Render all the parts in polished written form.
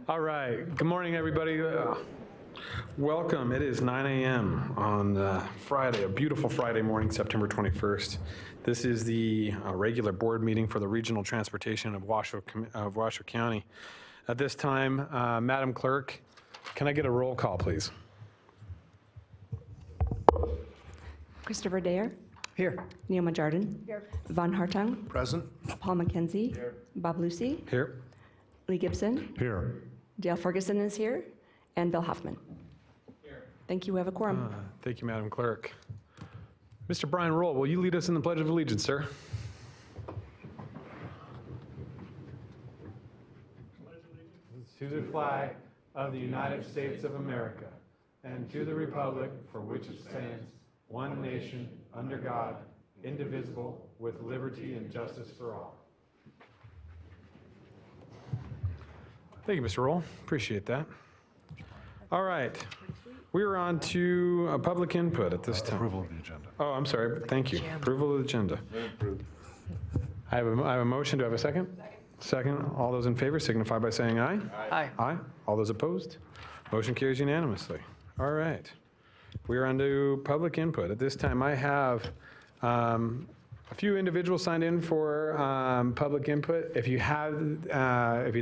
All right. Good morning, everybody. Welcome. It is 9 a.m. on Friday, a beautiful Friday morning, September 21st. This is the regular board meeting for the Regional Transportation of Washoe County. At this time, Madam Clerk, can I get a roll call, please? Christopher Dare. Here. Neil Majardin. Here. Von Hartung. Present. Paul Mackenzie. Here. Bob Lucy. Here. Lee Gibson. Here. Dale Ferguson is here. And Bill Hoffman. Here. Thank you. We have a quorum. Thank you, Madam Clerk. Mr. Brian Roll, will you lead us in the Pledge of Allegiance, sir? To the flag of the United States of America and to the republic for which it stands, one nation, under God, indivisible, with liberty and justice for all. Thank you, Mr. Roll. Appreciate that. All right. We are on to public input at this time. Approval of the agenda. Oh, I'm sorry. Thank you. Approval of the agenda. I have a motion. Do I have a second? Second. All those in favor signify by saying aye. Aye. Aye. All those opposed? Motion carries unanimously. All right. We are on to public input. At this time, I have a few individuals signed in for public input. If you'd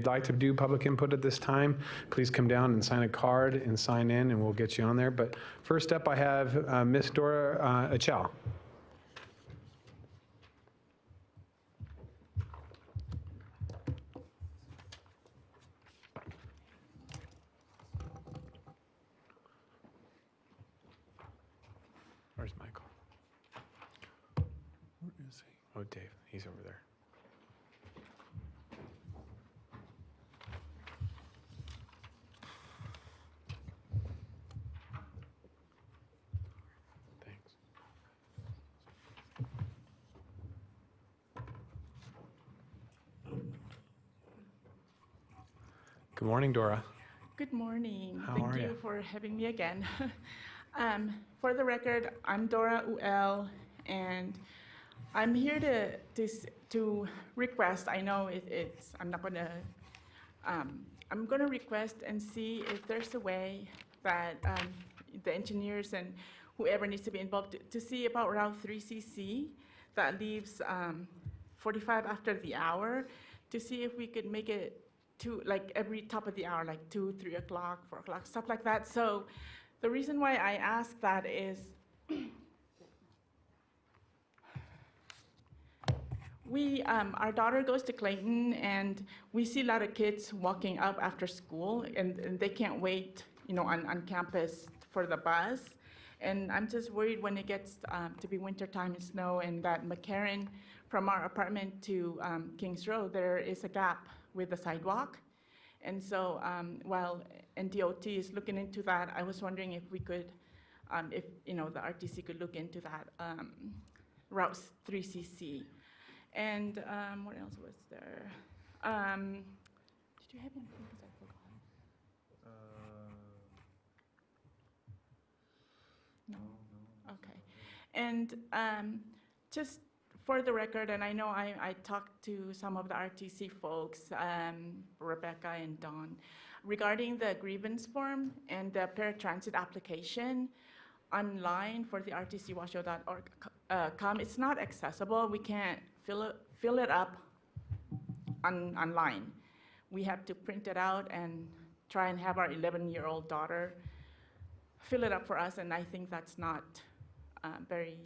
like to do public input at this time, please come down and sign a card and sign in, and we'll get you on there. But first up, I have Miss Dora Achal. Where's Michael? Where is he? Oh, Dave, he's over there. Thanks. Good morning, Dora. Good morning. How Thank are you you? for having me again. For the record, I'm Dora Uel, and I'm here to request. I know I'm not gonna. I'm gonna request and see if there's a way that the engineers and whoever needs to be involved to see about Route 3CC that leaves 45 after the hour, to see if we could make it to like every top of the hour, like 2, 3 o'clock, 4 o'clock, stuff like that. So the reason why I ask that is our daughter goes to Clayton, and we see a lot of kids walking up after school, and they can't wait, on campus for the bus. And I'm just worried when it gets to be wintertime and snow, and that McCarran, from our apartment to Kings Road, there is a gap with the sidewalk. And so while NDOT is looking into that, I was wondering if we could, if the RTC could look into that Route 3CC. And what else was there? Did you have anything? Because I forgot. No. Okay. And just for the record, and I know I talked to some of the RTC folks, Rebecca and Dawn, regarding the grievance form and the paratransit application online for the rtcwashoe.org. It's not accessible. We can't fill it up online. We have to print it out and try and have our 11-year-old daughter fill it up for us, and I think that's not very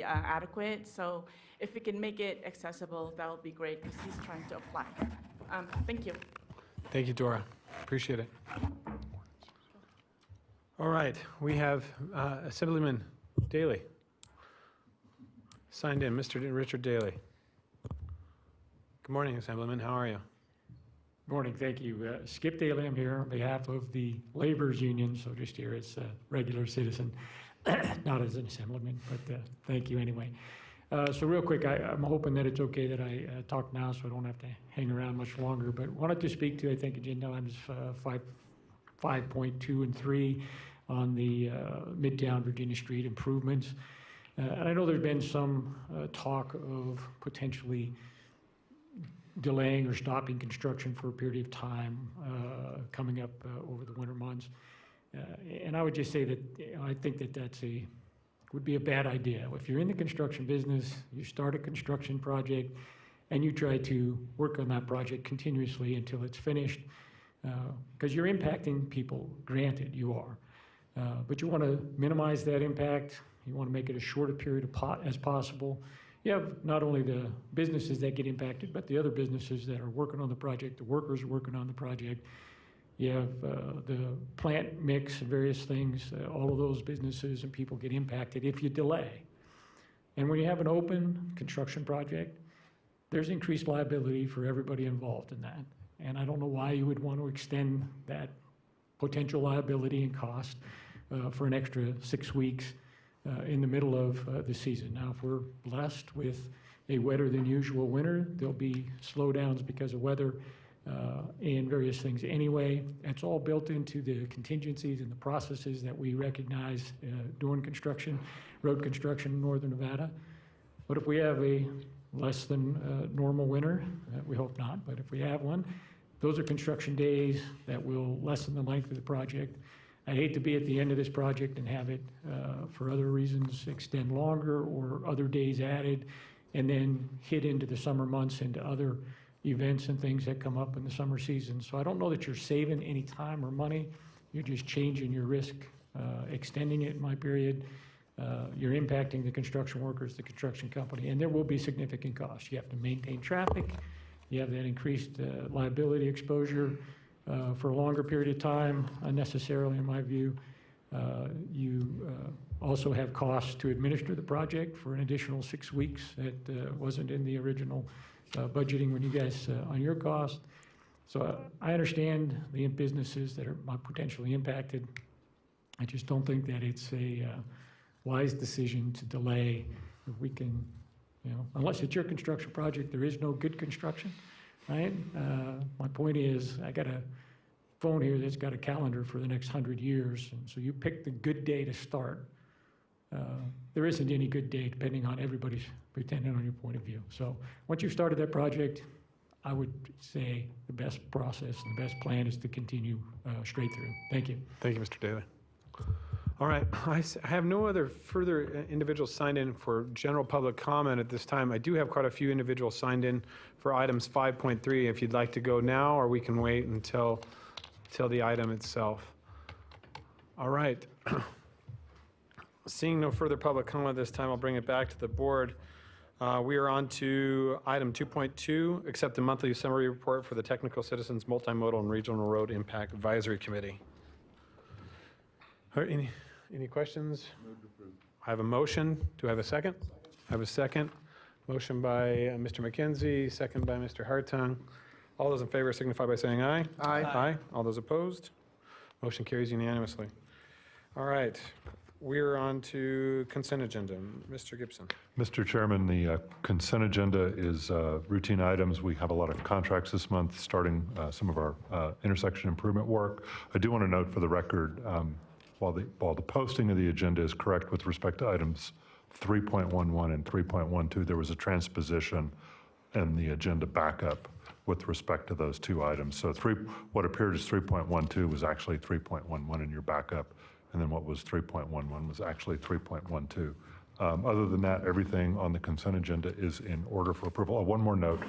adequate. So if we can make it accessible, that would be great, because he's trying to apply. Thank you. Thank you, Dora. Appreciate it. All right, we have Assemblyman Daly signed in, Mr. Richard Daly. Good morning, Assemblyman. How are you? Morning, thank you. Skip Daly, I'm here on behalf of the Laborers Union, so just here as a regular citizen, not as an assemblyman, but thank you anyway. So real quick, I'm hoping that it's okay that I talk now so I don't have to hang around much longer, but wanted to speak to, I think, agenda items 5.2 and 3 on the Midtown Virginia Street improvements. And I know there's been some talk of potentially delaying or stopping construction for a period of time coming up over the winter months. And I would just say that I think that would be a bad idea. If you're in the construction business, you start a construction project, and you try to work on that project continuously until it's finished, because you're impacting people, granted you are. But you want to minimize that impact. You want to make it as short a period as possible. You have not only the businesses that get impacted, but the other businesses that are working on the project, the workers are working on the project. You have the plant mix and various things. All of those businesses and people get impacted if you delay. And when you have an open construction project, there's increased liability for everybody involved in that. And I don't know why you would want to extend that potential liability and cost for an extra 6 weeks in the middle of the season. Now, if we're blessed with a wetter than usual winter, there'll be slowdowns because of weather and various things anyway. It's all built into the contingencies and the processes that we recognize during construction, road construction in northern Nevada. But if we have a less than normal winter, we hope not, but if we have one, those are construction days that will lessen the length of the project. I'd hate to be at the end of this project and have it, for other reasons, extend longer or other days added, and then hit into the summer months, into other events and things that come up in the summer season. So I don't know that you're saving any time or money. You're just changing your risk, extending it in my period. You're impacting the construction workers, the construction company, and there will be significant costs. You have to maintain traffic. You have that increased liability exposure for a longer period of time, unnecessarily in my view. You also have costs to administer the project for an additional 6 weeks that wasn't in the original budgeting when you guys on your cost. So I understand the businesses that are potentially impacted. I just don't think that it's a wise decision to delay. If we can, unless it's your construction project, there is no good construction, right? My point is, I got a phone here that's got a calendar for the next 100 years, and so you pick the good day to start. There isn't any good day, depending on everybody's, depending on your point of view. So once you've started that project, I would say the best process, the best plan is to continue straight through. Thank you. Thank you, Mr. Daly. All right, I have no other further individuals signed in for general public comment at this time. I do have quite a few individuals signed in for items 5.3. If you'd like to go now, or we can wait until the item itself. All right. Seeing no further public comment this time, I'll bring it back to the board. We are on to item 2.2, accept the monthly summary report for the Technical Citizens Multimodal and Regional Road Impact Advisory Committee. All right, any questions? I have a motion. Do I have a second? I have a second. Motion by Mr. Mackenzie, second by Mr. Hartung. All those in favor signify by saying aye. Aye. Aye. All those opposed? Motion carries unanimously. All right, we're on to consent agenda. Mr. Gibson. Mr. Chairman, the consent agenda is routine items. We have a lot of contracts this month, starting some of our intersection improvement work. I do want to note for the record, while the posting of the agenda is correct with respect to items 3.11 and 3.12, there was a transposition in the agenda backup with respect to those two items. So what appeared as 3.12 was actually 3.11 in your backup, and then what was 3.11 was actually 3.12. Other than that, everything on the consent agenda is in order for approval. One more note.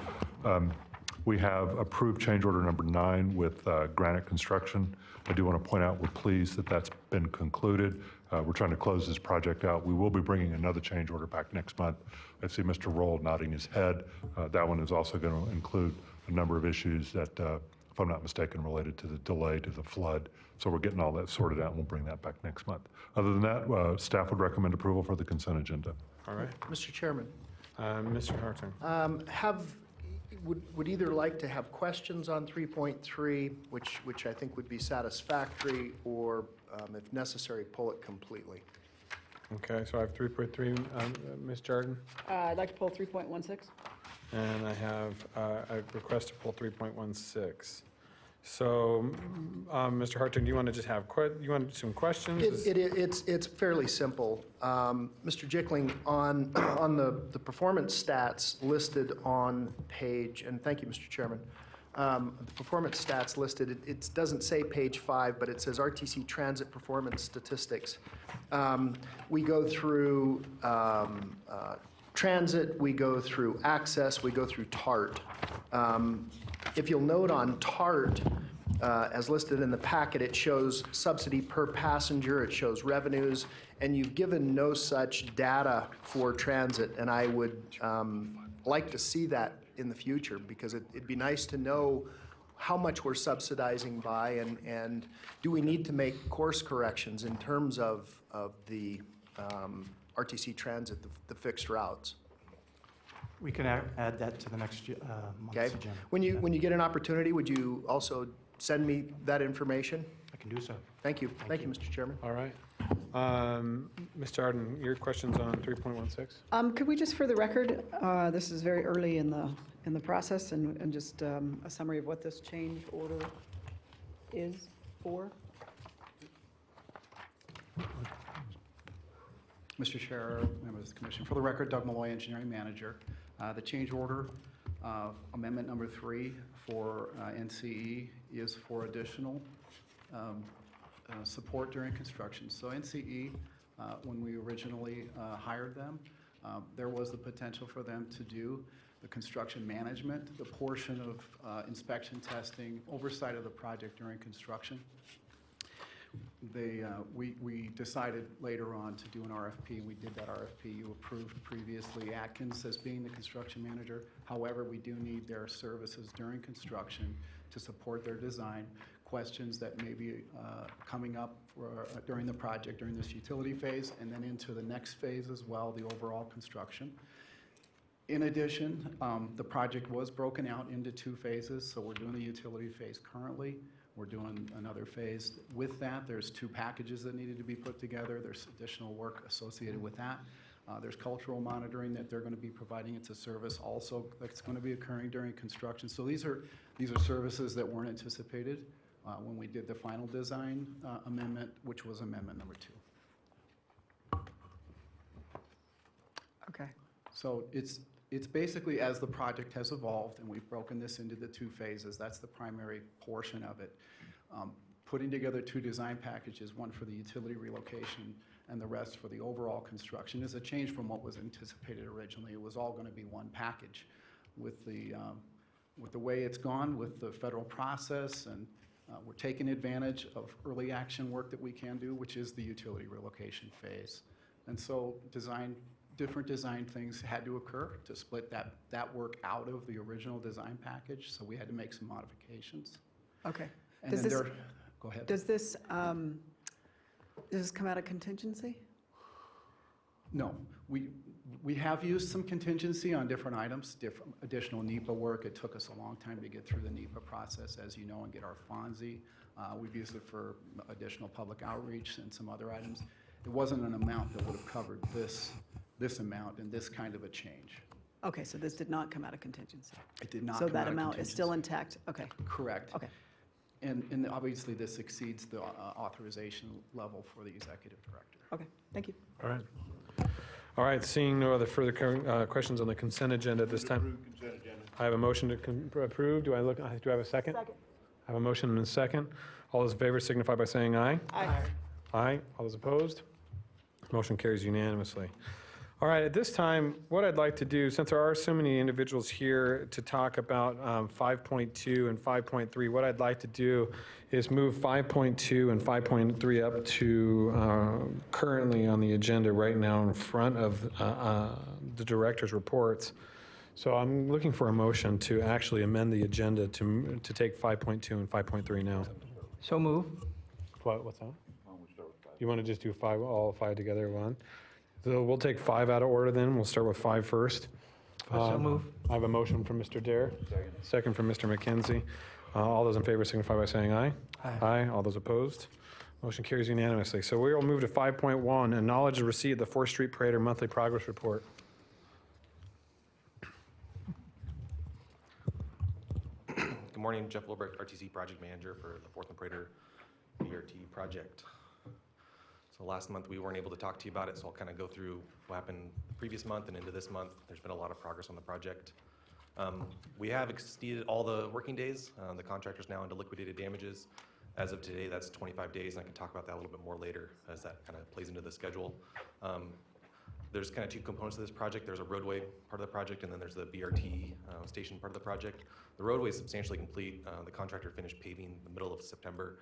We have approved change order number 9 with Granite Construction. I do want to point out we're pleased that that's been concluded. We're trying to close this project out. We will be bringing another change order back next month. I see Mr. Roll nodding his head. That one is also going to include a number of issues that, if I'm not mistaken, related to the delay to the flood. So we're getting all that sorted out, and we'll bring that back next month. Other than that, staff would recommend approval for the consent agenda. All right. Mr. Chairman, Mr. Hartung. would either like to have questions on 3.3, which I think would be satisfactory, or if necessary, pull it completely. Okay, so I have 3.3, Ms. Jordan, I'd like to pull 3.16. and I have a request to pull 3.16. So, Mr. Hartung, do you want to just have, you want some questions? It's fairly simple. Mr. Jickling, on the performance stats listed on page, and thank you, Mr. Chairman, the performance stats listed, it doesn't say page 5, but it says RTC Transit Performance Statistics. We go through transit, we go through access, we go through TART. If you'll note on TART, as listed in the packet, it shows subsidy per passenger, it shows revenues, and you've given no such data for transit, and I would like to see that in the future, because it'd be nice to know how much we're subsidizing by, and do we need to make course corrections in terms of the RTC Transit, the fixed routes? We can add that to the next month's Okay? agenda. When you get an opportunity, would you also send me that information? I can do so. Thank you. Thank you, Mr. Chairman. All right. Mr. Arden, your questions on 3.16? Could we just, for the record, this is very early in the process, and just a summary of what this change order is for? Mr. Chair, members of the commission, for the record, Doug Malloy, engineering manager. The change order, amendment number 3 for NCE is for additional support during construction. So NCE, when we originally hired them, there was the potential for them to do the construction management, the portion of inspection testing, oversight of the project during construction. We decided later on to do an RFP, and we did that RFP. You approved previously Atkins as being the construction manager. However, we do need their services during construction to support their design, questions that may be coming up during the project, during this utility phase, and then into the next phase as well, the overall construction. In addition, the project was broken out into 2 phases, so we're doing the utility phase currently. We're doing another phase. With that, there's 2 packages that needed to be put together. There's additional work associated with that. There's cultural monitoring that they're going to be providing. It's a service also that's going to be occurring during construction. So these are services that weren't anticipated when we did the final design amendment, which was amendment number 2. Okay. So it's basically as the project has evolved, and we've broken this into the 2 phases, that's the primary portion of it. Putting together 2 design packages, one for the utility relocation and the rest for the overall construction, is a change from what was anticipated originally. It was all going to be one package. With the way it's gone with the federal process, and we're taking advantage of early action work that we can do, which is the utility relocation phase. And so different design things had to occur to split that work out of the original design package, so we had to make some modifications. Okay. And then go ahead. Does this come out of contingency? No, we have used some contingency on different items, additional NEPA work. It took us a long time to get through the NEPA process, as you know, and get our FONSI. We've used it for additional public outreach and some other items. It wasn't an amount that would have covered this amount and this kind of a change. Okay, so this did not come out of contingency? It did not So come that out of amount is still contingency. intact? Okay, Correct. okay. And obviously, this exceeds the authorization level for the executive director. Okay, thank you. All right. All right, seeing no other further questions on the consent agenda at this time. I have a motion to approve. Do I have a second? Second. I have a motion and a second. All those in favor signify by saying aye. Aye. Aye. All those opposed? Motion carries unanimously. All right, at this time, what I'd like to do, since there are so many individuals here to talk about 5.2 and 5.3, what I'd like to do is move 5.2 and 5.3 up to currently on the agenda right now in front of the director's reports. So I'm looking for a motion to actually amend the agenda to take 5.2 and 5.3 now. So move. What's that? You want to just do all 5 together at one? So we'll take 5 out of order then. We'll start with 5 first. So move. I have a motion from Mr. Dare. Second from Mr. Mackenzie. All those in favor signify by saying aye. Aye. All those opposed? Motion carries unanimously. So we will move to 5.1, acknowledge the receipt of the 4th Street Parade monthly progress report. Good Good morning, Jeff Wilbrecht, RTC Project Manager for the Fourth and Prater BRT project. So last month we weren't able to talk to you about it, so I'll kind of go through what happened the previous month and into this month. There's been a lot of progress on the project. We have exceeded all the working days. The contractor's now into liquidated damages. As of today, that's 25 days, and I can talk about that a little bit more later as that kind of plays into the schedule. There's kind of two components to this project. There's a roadway part of the project, and then there's the BRT station part of the project. The roadway is substantially complete. The contractor finished paving the middle of September.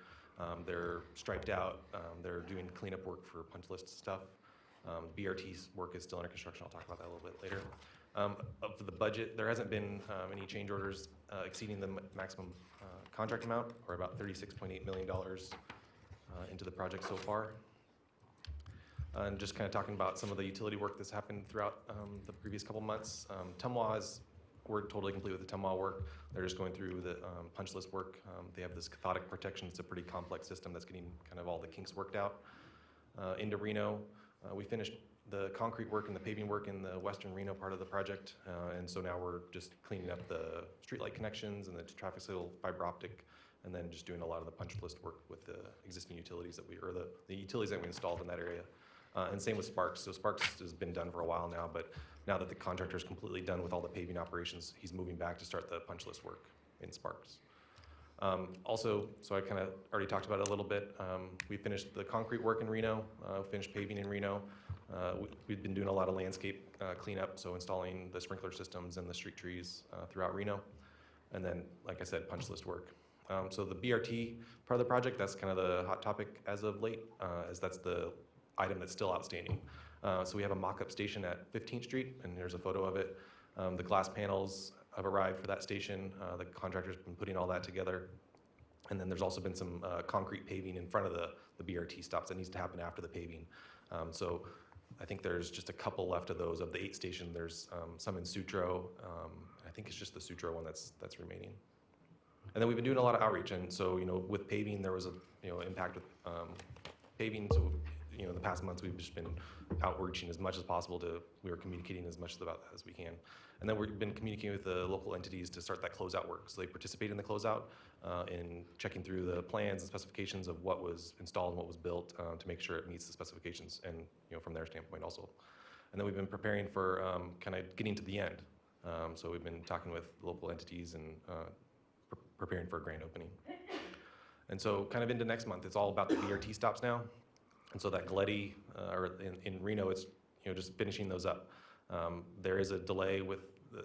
They're striped out. They're doing cleanup work for punch list stuff. BRT's work is still under construction. I'll talk about that a little bit later. Of the budget, there hasn't been any change orders exceeding the maximum contract amount, or about $36.8 million into the project so far. And just kind of talking about some of the utility work that's happened throughout the previous couple months. We're totally complete with the Tumwa work. They're just going through the punch list work. They have this cathodic protection. It's a pretty complex system that's getting kind of all the kinks worked out. Into Reno, we finished the concrete work and the paving work in the western Reno part of the project. And so now we're just cleaning up the streetlight connections and the traffic signal fiber optic, and then just doing a lot of the punch list work with the existing utilities that the utilities that we installed in that area. And same with Sparks. So Sparks has been done for a while now, but now that the contractor is completely done with all the paving operations, he's moving back to start the punch list work in Sparks. Also, so I kind of already talked about it a little bit. We finished the concrete work in Reno, finished paving in Reno. We've been doing a lot of landscape cleanup, so installing the sprinkler systems and the street trees throughout Reno. And then, like I said, punch list work. So the BRT part of the project, that's kind of the hot topic as of late, as that's the item that's still outstanding. So we have a mock-up station at 15th Street, and here's a photo of it. The glass panels have arrived for that station. The contractor's been putting all that together. And then there's also been some concrete paving in front of the BRT stops that needs to happen after the paving. So I think there's just a couple left of those. Of the 8 stations, there's some in Sutro. I think it's just the Sutro one that's remaining. And then we've been doing a lot of outreach, and so with paving there was a impact with paving. So the past months we've just been outreaching as much as possible. We were communicating as much about that as we can, and then we've been communicating with the local entities to start that closeout work. So they participate in the closeout in checking through the plans and specifications of what was installed and what was built to make sure it meets the specifications, and from their standpoint also. And then we've been preparing for kind of getting to the end. So we've been talking with local entities and preparing for a grand opening. And so kind of into next month, it's all about the BRT stops now. And so that Galetti, or in Reno, it's just finishing those up. There is a delay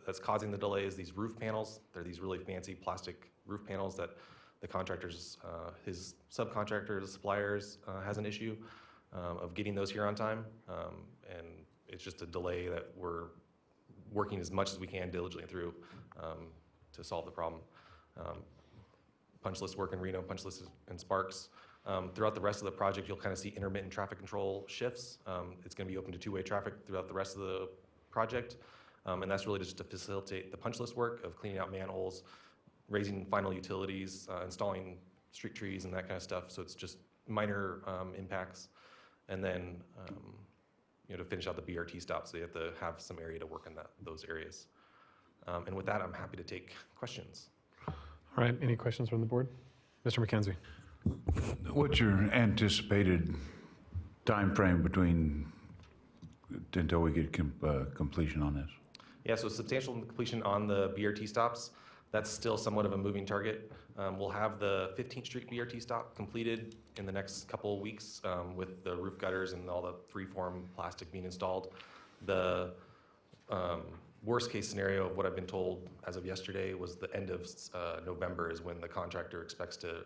that's causing the delay is these roof panels. They're these really fancy plastic roof panels that the contractors, his subcontractors, suppliers, has an issue of getting those here on time. And it's just a delay that we're working as much as we can diligently through to solve the problem. Punch list work in Reno, punch list in Sparks. Throughout the rest of the project, you'll kind of see intermittent traffic control shifts. It's going to be open to two-way traffic throughout the rest of the project. And that's really just to facilitate the punch list work of cleaning out manholes, raising final utilities, installing street trees and that kind of stuff. So it's just minor impacts. And then, to finish out the BRT stops, they have to have some area to work in those areas. And with that, I'm happy to take questions. All right, any questions from the board? Mr. Mackenzie. What's your anticipated timeframe until we get completion on this? Yeah, so substantial completion on the BRT stops. That's still somewhat of a moving target. We'll have the 15th Street BRT stop completed in the next couple of weeks with the roof gutters and all the freeform plastic being installed. The worst case scenario of what I've been told as of yesterday was the end of November is when the contractor expects to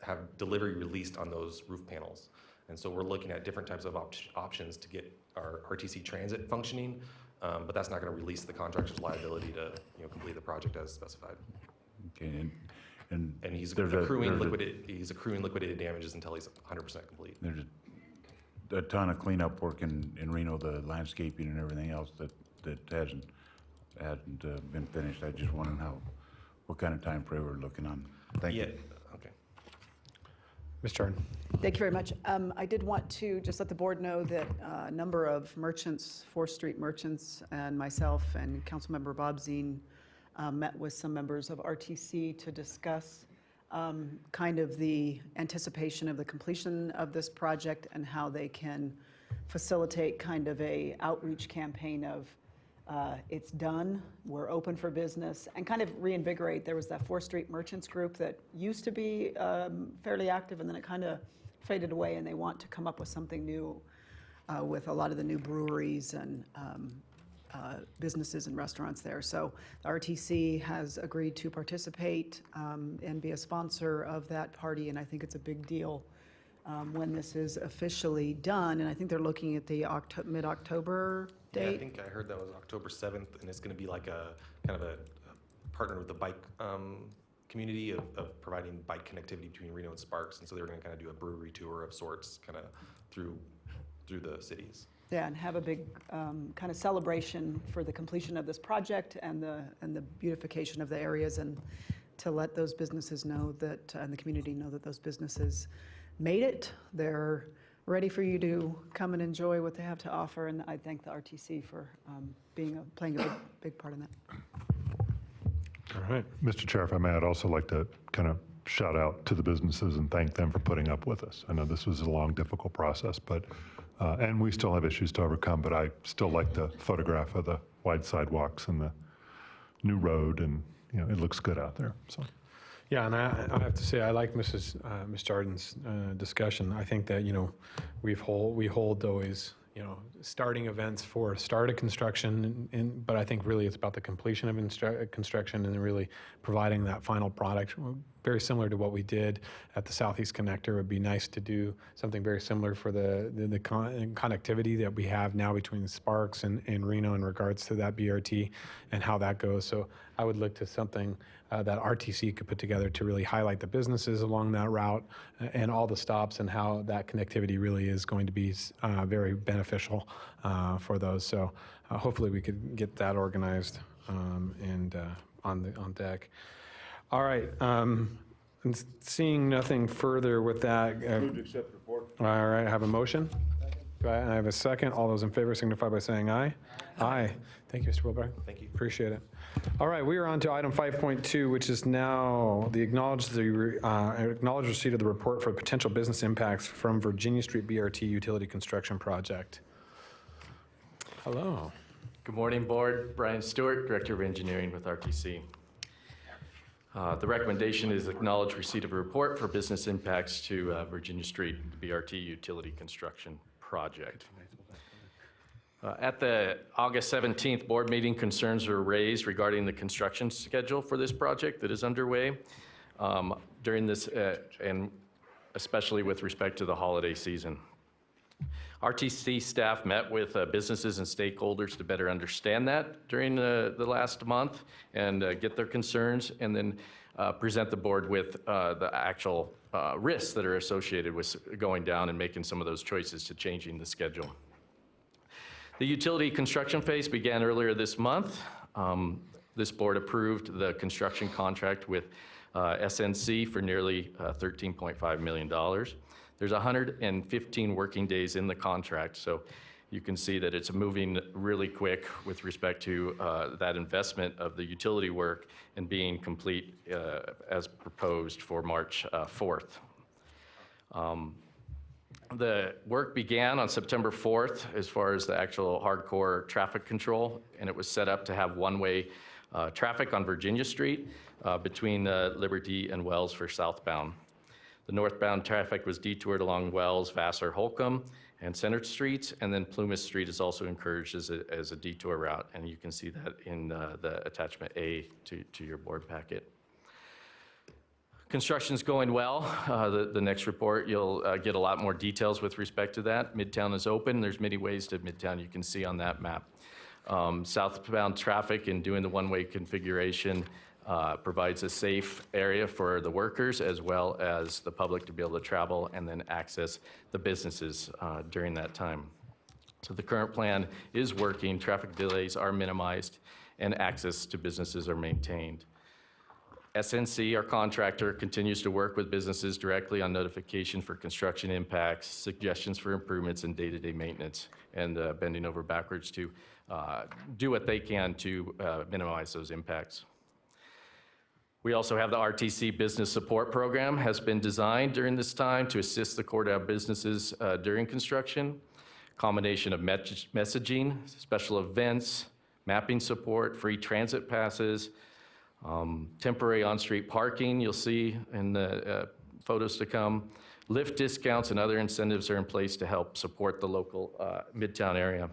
have delivery released on those roof panels. And so we're looking at different types of options to get our RTC transit functioning, but that's not going to release the contractor's liability to complete the project as specified. Okay, and he's accruing liquidated damages until he's 100% complete. There's a ton of cleanup work in Reno, the landscaping and everything else that hasn't been finished. I just wondering what kind of time frame we're looking on. Thank you. Okay. Ms. Jordan. Thank you very much. I did want to just let the board know that a number of merchants, 4th Street merchants, and myself and Councilmember Bob Zine met with some members of RTC to discuss kind of the anticipation of the completion of this project and how they can facilitate kind of a outreach campaign of it's done, we're open for business, and kind of reinvigorate. There was that 4th Street Merchants Group that used to be fairly active, and then it kind of faded away, and they want to come up with something new with a lot of the new breweries and businesses and restaurants there. So the RTC has agreed to participate and be a sponsor of that party, and I think it's a big deal when this is officially done. And I think they're looking at the mid-October Yeah, I date. think I heard that was October 7th, and it's going to be like a kind of a partner with the bike community of providing bike connectivity between Reno and Sparks. And so they were going to kind of do a brewery tour of sorts, kind of through the cities. Yeah, and have a big kind of celebration for the completion of this project and the beautification of the areas, and to let those businesses know that, and the community know that those businesses made it. They're ready for you to come and enjoy what they have to offer, and I thank the RTC for playing a big part in that. All right. Mr. Chair, if I may, I'd also like to kind of shout out to the businesses and thank them for putting up with us. I know this was a long, difficult process, but and we still have issues to overcome, but I still like the photograph of the wide sidewalks and the new road, and it looks good out there. So. Yeah, and I have to say, I like Ms. Jardin's discussion. I think that, we hold always, starting events for start of construction, but I think really it's about the completion of construction and really providing that final product. Very similar to what we did at the Southeast Connector. It would be nice to do something very similar for the connectivity that we have now between Sparks and Reno in regards to that BRT and how that goes. So I would look to something that RTC could put together to really highlight the businesses along that route and all the stops, and how that connectivity really is going to be very beneficial for those. So hopefully we could get that organized and on deck. All right. And seeing nothing further with that. Move to accept report. All right. I have a motion. Do I have a second? All those in favor signify by saying aye. Aye. Thank you, Mr. Wilbur. Thank you. Appreciate it. All right, we are on to item 5.2, which is now the acknowledge receipt of the report for potential business impacts from Virginia Street BRT utility construction project. Hello. Good morning, Board. Brian Stewart, Director of Engineering with RTC. The recommendation is acknowledge receipt of a report for business impacts to Virginia Street BRT utility construction project. At the August 17th board meeting, concerns were raised regarding the construction schedule for this project that is underway during this, and especially with respect to the holiday season. RTC staff met with businesses and stakeholders to better understand that during the last month and get their concerns, and then present the board with the actual risks that are associated with going down and making some of those choices to changing the schedule. The utility construction phase began earlier this month. This board approved the construction contract with SNC for nearly $13.5 million. There's 115 working days in the contract, so you can see that it's moving really quick with respect to that investment of the utility work and being complete as proposed for March 4th. The work began on September 4th as far as the actual hardcore traffic control, and it was set up to have one-way traffic on Virginia Street between Liberty and Wells for southbound. The northbound traffic was detoured along Wells, Vassar, Holcomb, and Center Streets, and then Plumas Street is also encouraged as a detour route, and you can see that in the attachment A to your board packet. Construction's going well. The next report, you'll get a lot more details with respect to that. Midtown is open. There's many ways to Midtown you can see on that map. Southbound traffic and doing the one-way configuration provides a safe area for the workers as well as the public to be able to travel and then access the businesses during that time. So the current plan is working. Traffic delays are minimized and access to businesses are maintained. SNC, our contractor, continues to work with businesses directly on notification for construction impacts, suggestions for improvements, and day-to-day maintenance, and bending over backwards to do what they can to minimize those impacts. We also have the RTC Business Support Program has been designed during this time to assist the Cordell businesses during construction. Combination of messaging, special events, mapping support, free transit passes, temporary on-street parking, you'll see in the photos to come. Lift discounts and other incentives are in place to help support the local Midtown area.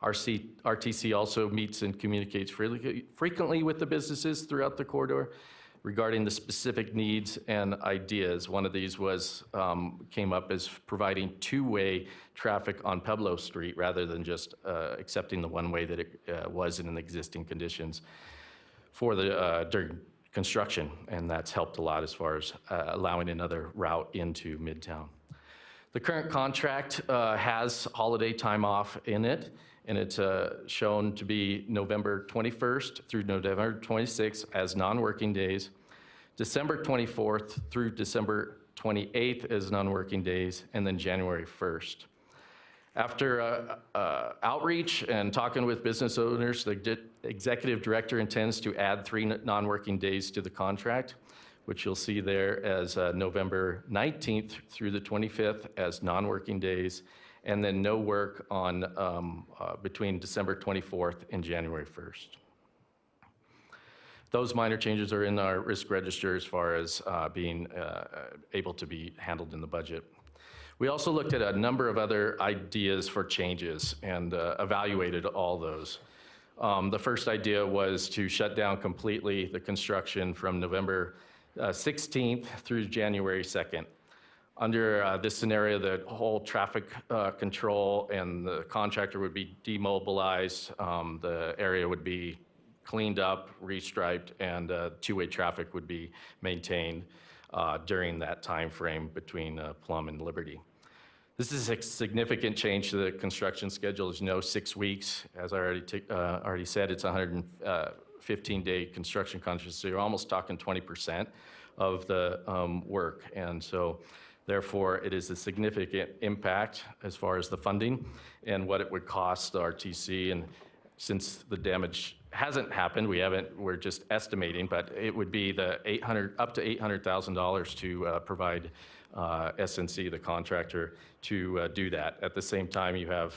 RTC also meets and communicates frequently with the businesses throughout the corridor regarding the specific needs and ideas. One of these was, came up as providing two-way traffic on Pueblo Street rather than just accepting the one-way that it was in existing conditions for the during construction, and that's helped a lot as far as allowing another route into Midtown. The current contract has holiday time off in it, and it's shown to be November 21st through November 26th as non-working days, December 24th through December 28th as non-working days, and then January 1st. After outreach and talking with business owners, the executive director intends to add 3 non-working days to the contract, which you'll see there as November 19th through the 25th as non-working days, and then no work on between December 24th and January 1st. Those minor changes are in our risk register as far as being able to be handled in the budget. We also looked at a number of other ideas for changes and evaluated all those. The first idea was to shut down completely the construction from November 16th through January 2nd. Under this scenario, the whole traffic control and the contractor would be demobilized. The area would be cleaned up, restriped, and two-way traffic would be maintained during that time frame between Plum and Liberty. This is a significant change to the construction schedule. As you know, 6 weeks. As I already said, it's 115-day construction contract, so you're almost talking 20% of the work. And so therefore, it is a significant impact as far as the funding and what it would cost the RTC. And since the damage hasn't happened, we're just estimating, but it would be the up to $800,000 to provide SNC, the contractor, to do that. At the same time, you have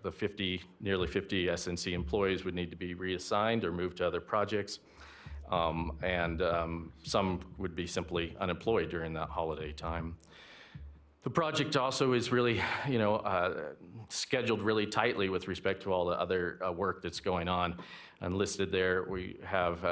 the nearly 50 SNC employees would need to be reassigned or moved to other projects. And some would be simply unemployed during that holiday time. The project also is really, scheduled really tightly with respect to all the other work that's going on. And listed there, we have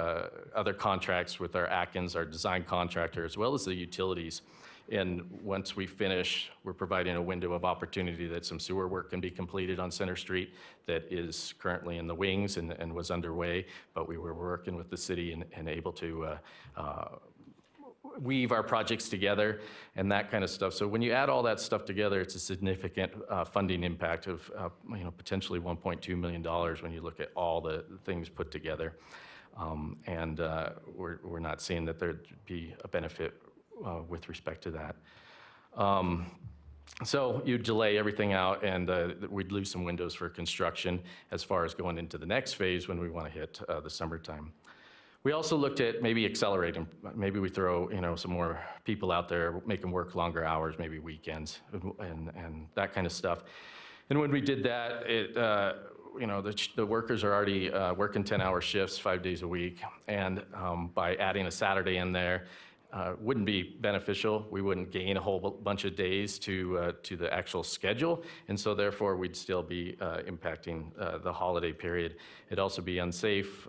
other contracts with our Atkins, our design contractor, as well as the utilities. And once we finish, we're providing a window of opportunity that some sewer work can be completed on Center Street that is currently in the wings and was underway, but we were working with the city and able to weave our projects together and that kind of stuff. So when you add all that stuff together, it's a significant funding impact of potentially $1.2 million when you look at all the things put together. We're not seeing that there'd be a benefit with respect to that. So you delay everything out and we'd lose some windows for construction as far as going into the next phase when we want to hit the summertime. We also looked at maybe accelerating. Maybe we throw some more people out there, make them work longer hours, maybe weekends and that kind of stuff. And when we did that, the workers are already working 10-hour shifts 5 days a week. And by adding a Saturday in there, wouldn't be beneficial. We wouldn't gain a whole bunch of days to the actual schedule, and so therefore we'd still be impacting the holiday period. It'd also be unsafe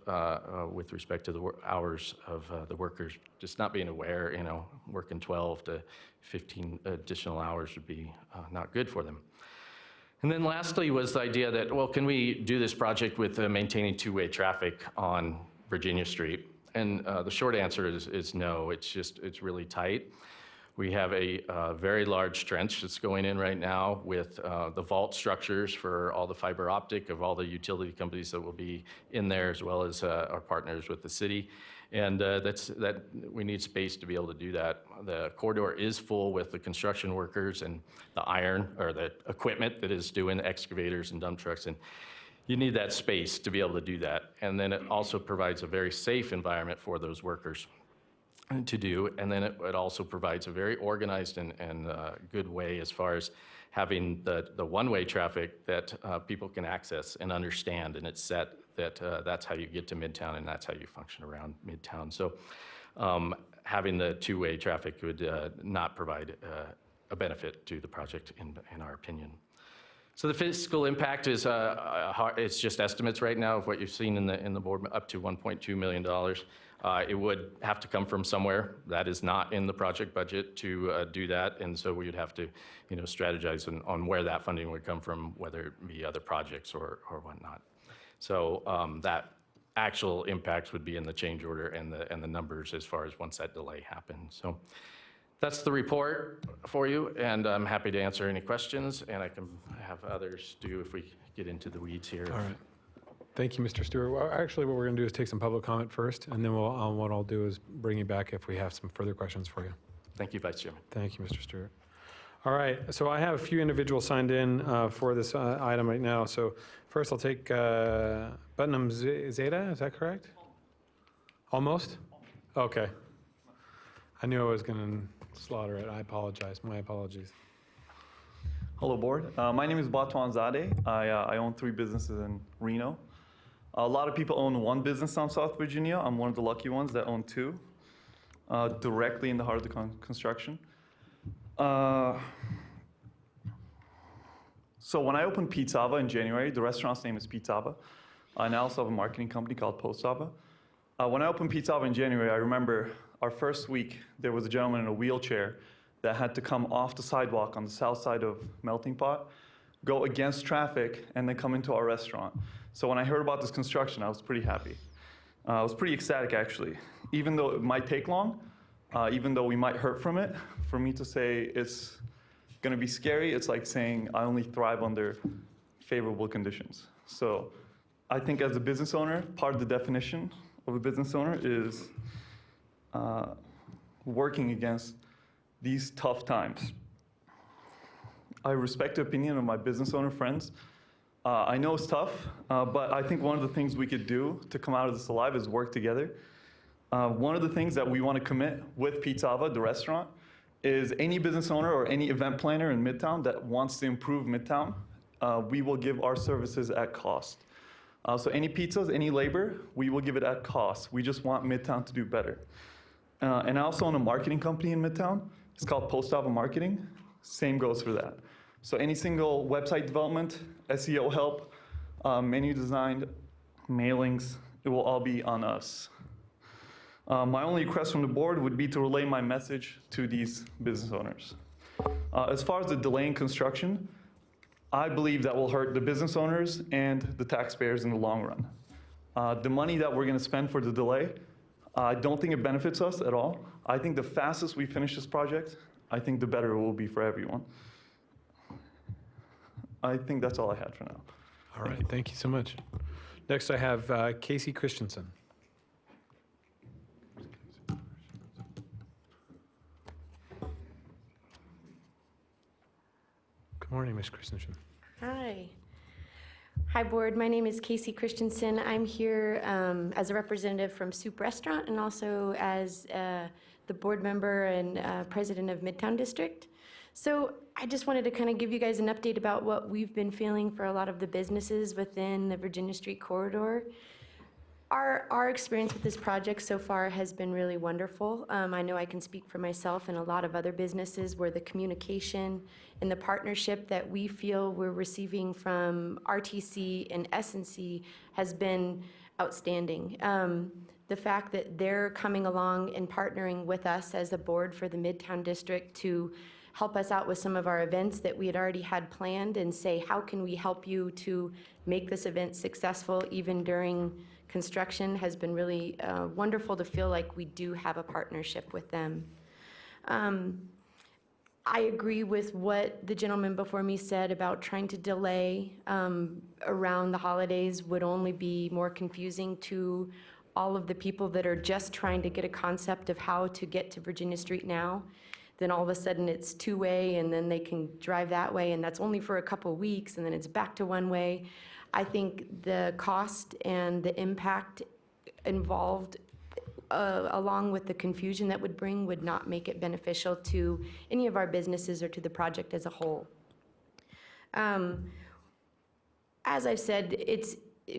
with respect to the hours of the workers. Just not being aware, working 12 to 15 additional hours would be not good for them. And then lastly was the idea that, well, can we do this project with maintaining two-way traffic on Virginia Street? And the short answer is no. It's really tight. We have a very large trench that's going in right now with the vault structures for all the fiber optic of all the utility companies that will be in there, as well as our partners with the city. And we need space to be able to do that. The corridor is full with the construction workers and the iron or the equipment that is doing the excavators and dump trucks. And you need that space to be able to do that. And then it also provides a very safe environment for those workers to do. And then it also provides a very organized and good way as far as having the one-way traffic that people can access and understand. And it's set that that's how you get to Midtown and that's how you function around Midtown. So having the two-way traffic would not provide a benefit to the project in our opinion. So the fiscal impact is it's just estimates right now of what you've seen in the board, up to $1.2 million. It would have to come from somewhere. That is not in the project budget to do that, and so we would have to, strategize on where that funding would come from, whether it be other projects or whatnot. So that actual impacts would be in the change order and the numbers as far as once that delay happens. So that's the report for you, and I'm happy to answer any questions, and I can have others do if we get into the weeds here. All right. Thank you, Mr. Stewart. Well, actually, what we're going to do is take some public comment first, and then what I'll do is bring you back if we have some further questions for you. Thank you, Vice Chairman. Thank you, Mr. Stewart. All right, so I have a few individuals signed in for this item right now. So first, I'll take Putnam Zeta, is that correct? Almost? Okay. I knew I was going to slaughter it. I apologize. My apologies. Hello, board. My name is Batuan Zadeh. I own 3 businesses in Reno. A lot of people own 1 business on South Virginia. I'm one of the lucky ones that own 2, directly in the heart of the construction. So when I opened Pizzava in January, the restaurant's name is Pizzava. I now also have a marketing company called Postava. When I opened Pizzava in January, I remember our first week, there was a gentleman in a wheelchair that had to come off the sidewalk on the south side of Melting Pot, go against traffic, and then come into our restaurant. So when I heard about this construction, I was pretty happy. I was pretty ecstatic, actually. Even though it might take long, even though we might hurt from it, for me to say it's going to be scary, it's like saying I only thrive under favorable conditions. So I think as a business owner, part of the definition of a business owner is working against these tough times. I respect the opinion of my business owner friends. I know it's tough, but I think one of the things we could do to come out of this alive is work together. One of the things that we want to commit with Pizzava, the restaurant, is any business owner or any event planner in Midtown that wants to improve Midtown, we will give our services at cost. So any pizzas, any labor, we will give it at cost. We just want Midtown to do better. And I also own a marketing company in Midtown. It's called Postava Marketing. Same goes for that. So any single website development, SEO help, menu design, mailings, it will all be on us. My only request from the board would be to relay my message to these business owners. As far as the delay in construction, I believe that will hurt the business owners and the taxpayers in the long run. The money that we're going to spend for the delay, I don't think it benefits us at all. I think the fastest we finish this project, I think the better it will be for everyone. I think that's all I had for now. All right, thank you so much. Next, I have Casey Christensen. Good morning, Ms. Christensen. Hi. Hi, board. My name is Casey Christensen. I'm here as a representative from Soup Restaurant and also as the board member and president of Midtown District. So I just wanted to kind of give you guys an update about what we've been feeling for a lot of the businesses within the Virginia Street corridor. Our experience with this project so far has been really wonderful. I know I can speak for myself and a lot of other businesses where the communication and the partnership that we feel we're receiving from RTC and S&C has been outstanding. The fact that they're coming along and partnering with us as a board for the Midtown District to help us out with some of our events that we had already had planned and say, how can we help you to make this event successful even during construction has been really wonderful to feel like we do have a partnership with them. I agree with what the gentleman before me said about trying to delay around the holidays would only be more confusing to all of the people that are just trying to get a concept of how to get to Virginia Street now. Then all of a sudden it's two-way and then they can drive that way and that's only for a couple weeks and then it's back to one way. I think the cost and the impact involved, along with the confusion that would bring, would not make it beneficial to any of our businesses or to the project as a whole. As I've said,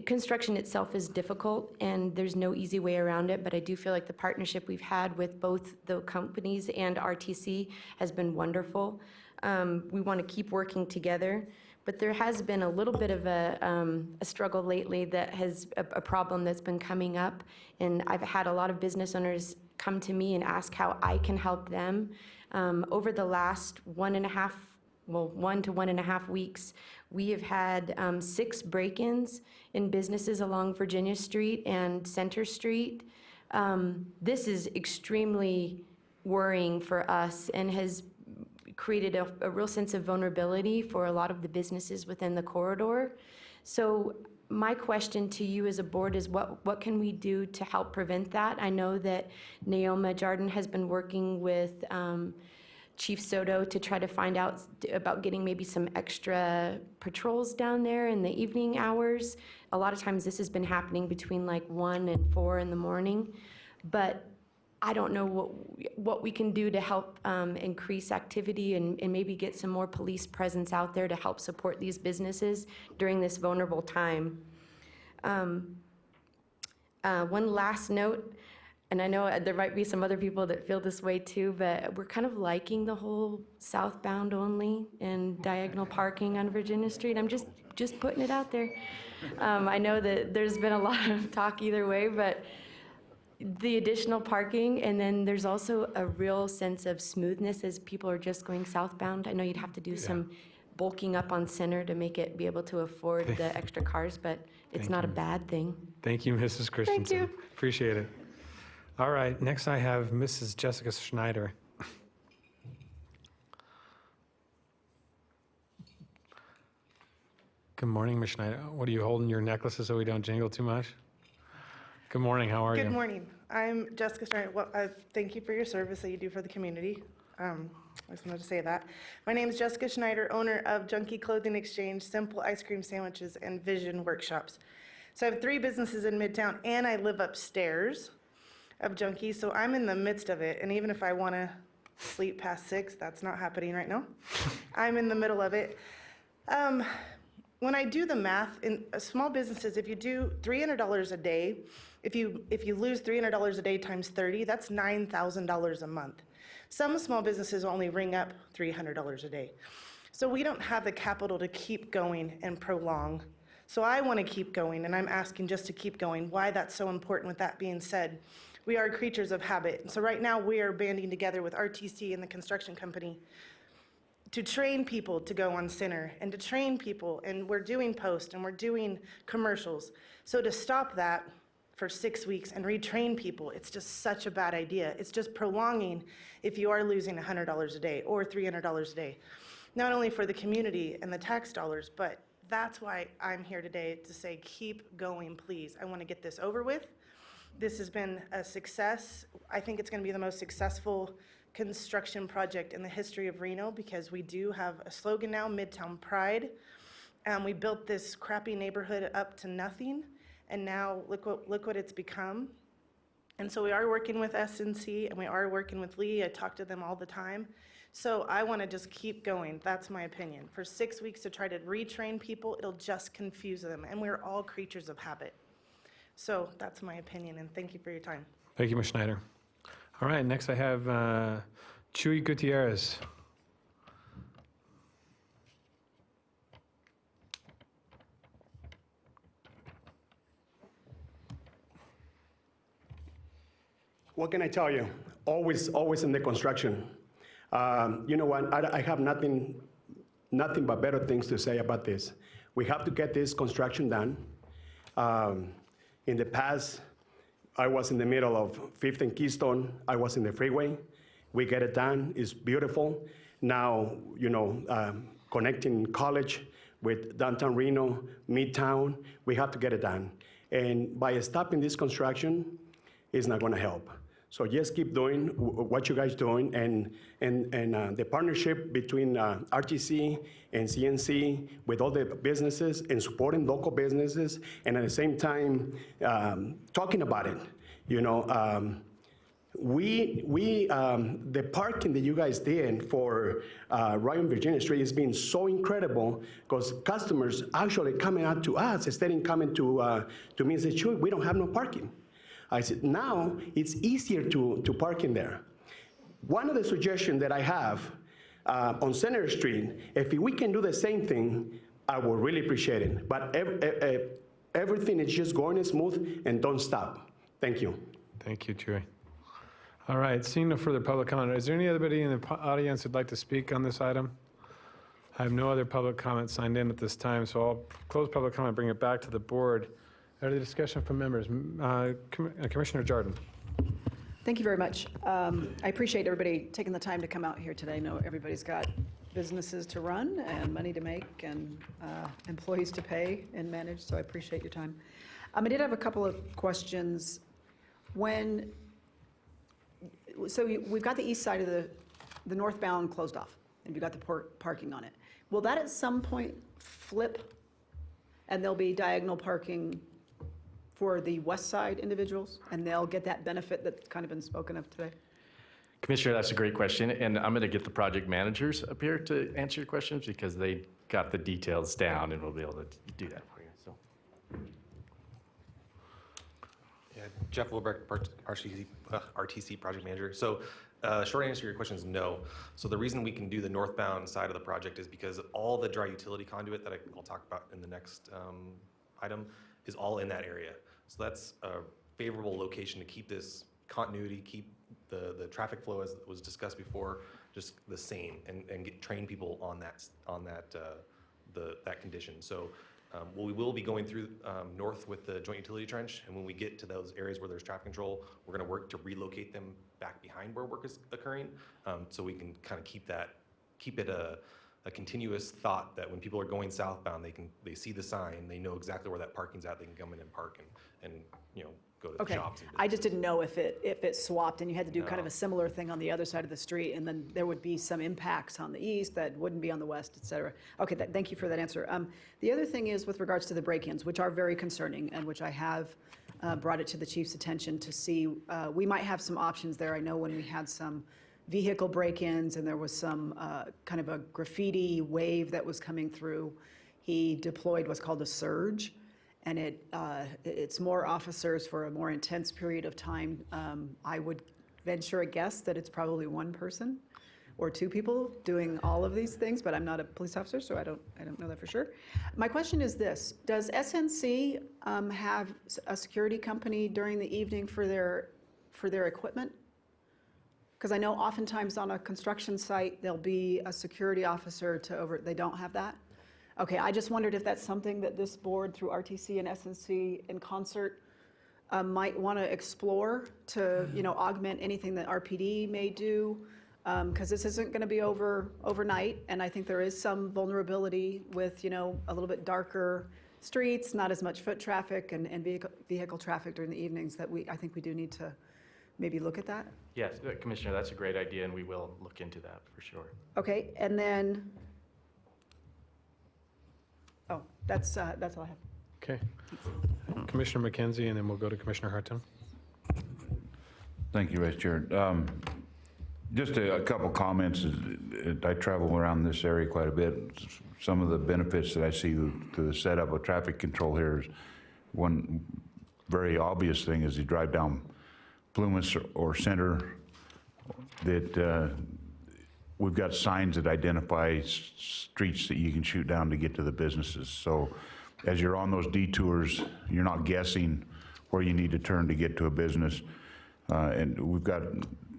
construction itself is difficult, and there's no easy way around it, but I do feel like the partnership we've had with both the companies and RTC has been wonderful. We want to keep working together, but there has been a little bit of a struggle lately that has a problem that's been coming up, and I've had a lot of business owners come to me and ask how I can help them. Over the last 1 to 1.5 weeks, we have had 6 break-ins in businesses along Virginia Street and Center Street. This is extremely worrying for us and has created a real sense of vulnerability for a lot of the businesses within the corridor. So my question to you as a board is what can we do to help prevent that? I know that Naoma Jardin has been working with Chief Soto to try to find out about getting maybe some extra patrols down there in the evening hours. A lot of times this has been happening between like 1 and 4 in the morning, but I don't know what we can do to help increase activity and maybe get some more police presence out there to help support these businesses during this vulnerable time. One last note, and I know there might be some other people that feel this way too, but we're kind of liking the whole southbound only and diagonal parking on Virginia Street. I'm just putting it out there. I know that there's been a lot of talk either way, but the additional parking, and then there's also a real sense of smoothness as people are just going southbound. I know you'd have to do some bulking up on Center to make it be able to afford the extra cars, but it's not a bad thing. Thank you, Mrs. Christensen. Thank you. Appreciate it. All right, next I have Mrs. Jessica Schneider. Good morning, Ms. Schneider. What are you holding your necklaces so we don't jingle too much? Good morning, how are you? Good morning. I'm Jessica Stratton. Well, thank you for your service that you do for the community. I just wanted to say that. My name is Jessica Schneider, owner of Junkie Clothing Exchange, Simple Ice Cream Sandwiches, and Vision Workshops. So I have 3 businesses in Midtown, and I live upstairs of Junkie, so I'm in the midst of it. And even if I want to sleep past 6, that's not happening right now. I'm in the middle of it. When I do the math, in small businesses, if you do $300 a day, if you lose $300 a day times 30, that's $9,000 a month. Some small businesses only ring up $300 a day. So we don't have the capital to keep going and prolong. So I want to keep going, and I'm asking just to keep going. Why that's so important. With that being said, we are creatures of habit. And so right now we are banding together with RTC and the construction company to train people to go on Center and to train people, and we're doing posts and we're doing commercials. So to stop that for 6 weeks and retrain people, it's just such a bad idea. It's just prolonging if you are losing $100 a day or $300 a day, not only for the community and the tax dollars, but that's why I'm here today to say, keep going, please. I want to get this over with. This has been a success. I think it's going to be the most successful construction project in the history of Reno, because we do have a slogan now, Midtown Pride. We built this crappy neighborhood up to nothing, and now look what it's become. And so we are working with SNC, and we are working with Lee. I talk to them all the time. So I want to just keep going. That's my opinion. For 6 weeks to try to retrain people, it'll just confuse them, and we're all creatures of habit. So that's my opinion, and thank you for your time. Thank you, Ms. Schneider. All right, next I have Chuy Gutierrez. What can I tell you? Always in the construction. You know what? I have nothing but better things to say about this. We have to get this construction done. In the past, I was in the middle of 5th and Keystone. I was in the freeway. We get it done. It's beautiful. Now, connecting College with downtown Reno, Midtown, we have to get it done. And by stopping this construction, it's not going to help. So just keep doing what you guys doing, and the partnership between RTC and CNC with all the businesses and supporting local businesses, and at the same time talking about it. You know, the parking that you guys did for Ryan Virginia Street has been so incredible because customers actually coming out to us instead of coming to me and say, "Sure, we don't have no parking." I said, now it's easier to park in there. One of the suggestions that I have on Center Street, if we can do the same thing, I would really appreciate it. But everything is just going smooth and don't stop. Thank you. Thank you, Chewy. All right, seeing no further public comment, is there anybody in the audience who'd like to speak on this item? I have no other public comment signed in at this time, so I'll close public comment, bring it back to the board. Any discussion from members? Commissioner Jordan. Thank you very much. I appreciate everybody taking the time to come out here today. I know everybody's got businesses to run and money to make and employees to pay and manage, so I appreciate your time. I did have a couple of questions. We've got the east side of the northbound closed off, and you've got the parking on it. Will that at some point flip, and there'll be diagonal parking for the west side individuals, and they'll get that benefit that's kind of been spoken of today? Commissioner, that's a great question, and I'm going to get the project managers up here to answer your questions because they got the details down, and we'll be able to do that for you. So, Yeah, Jeff Wilbeck, RTC project manager. So, short answer to your question is no. So the reason we can do the northbound side of the project is because all the dry utility conduit that I'll talk about in the next item is all in that area. So that's a favorable location to keep this continuity, keep the traffic flow as was discussed before, just the same, and train people on that condition. So we will be going through north with the joint utility trench, and when we get to those areas where there's traffic control, we're going to work to relocate them back behind where work is occurring, so we can kind of keep it a continuous thought that when people are going southbound, they see the sign, they know exactly where that parking's at, they can come in and park and go to the shops. I just didn't know if it swapped and you had to do kind of a similar thing on the other side of the street, and then there would be some impacts on the east that wouldn't be on the west, et cetera. Okay, thank you for that answer. The other thing is with regards to the break-ins, which are very concerning and which I have brought it to the chief's attention to see. We might have some options there. I know when we had some vehicle break-ins and there was some kind of a graffiti wave that was coming through, he deployed what's called a surge. And it's more officers for a more intense period of time. I would venture a guess that it's probably one person or two people doing all of these things, but I'm not a police officer, so I don't know that for sure. My question is this: does SNC have a security company during the evening for their equipment? Because I know oftentimes on a construction site there'll be a security officer they don't have that? Okay, I just wondered if that's something that this board through RTC and SNC in concert might want to explore to, augment anything that RPD may do, because this isn't going to be overnight, and I think there is some vulnerability with, a little bit darker streets, not as much foot traffic and vehicle traffic during the evenings that I think we do need to maybe look at that. yes, Commissioner, that's a great idea, and we will look into that for sure. Okay, and then. Oh, that's all I have. Okay. Commissioner Mackenzie, and then we'll go to Commissioner Hartung. Thank you, Vice Chair. Just a couple comments. I travel around this area quite a bit. Some of the benefits that I see to the setup of traffic control here is one very obvious thing is you drive down Plumas or Center that we've got signs that identify streets that you can shoot down to get to the businesses. So as you're on those detours, you're not guessing where you need to turn to get to a business. And we've got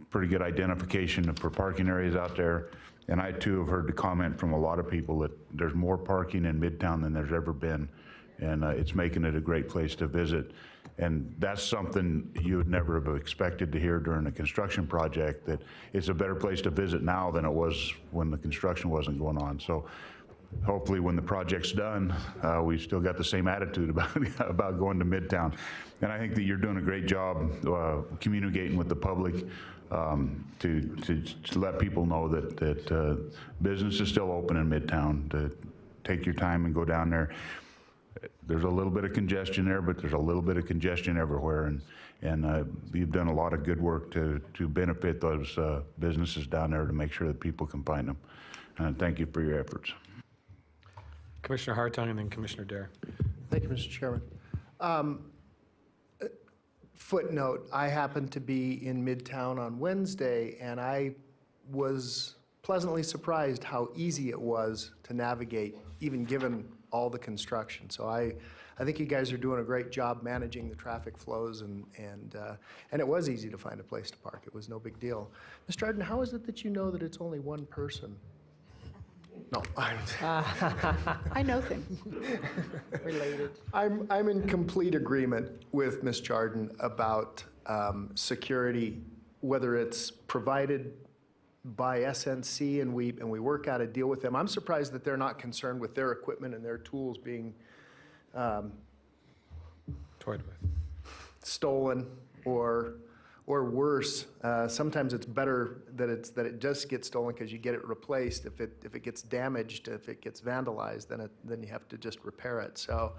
pretty good identification for parking areas out there. And I too have heard the comment from a lot of people that there's more parking in Midtown than there's ever been. And it's making it a great place to visit. And that's something you would never have expected to hear during a construction project, that it's a better place to visit now than it was when the construction wasn't going on. So hopefully when the project's done, we've still got the same attitude about going to Midtown. And I think that you're doing a great job communicating with the public to let people know that business is still open in Midtown, to take your time and go down there. There's a little bit of congestion there, but there's a little bit of congestion everywhere, and you've done a lot of good work to benefit those businesses down there to make sure that people can find them. And thank you for your efforts. Commissioner Hartung and then Commissioner Dare. Thank you, Mr. Chairman. Footnote, I happened to be in Midtown on Wednesday, and I was pleasantly surprised how easy it was to navigate, even given all the construction. So I think you guys are doing a great job managing the traffic flows, and it was easy to find a place to park. It was no big deal. Ms. Stratton, how is it that you know that it's only one person? No. I know things related. I'm in complete agreement with Ms. Jardin about security, whether it's provided by SNC and we work out a deal with them. I'm surprised that they're not concerned with their equipment and their tools being Toyed with. stolen or worse. Sometimes it's better that it just gets stolen because you get it replaced. If it gets damaged, if it gets vandalized, then you have to just repair it. So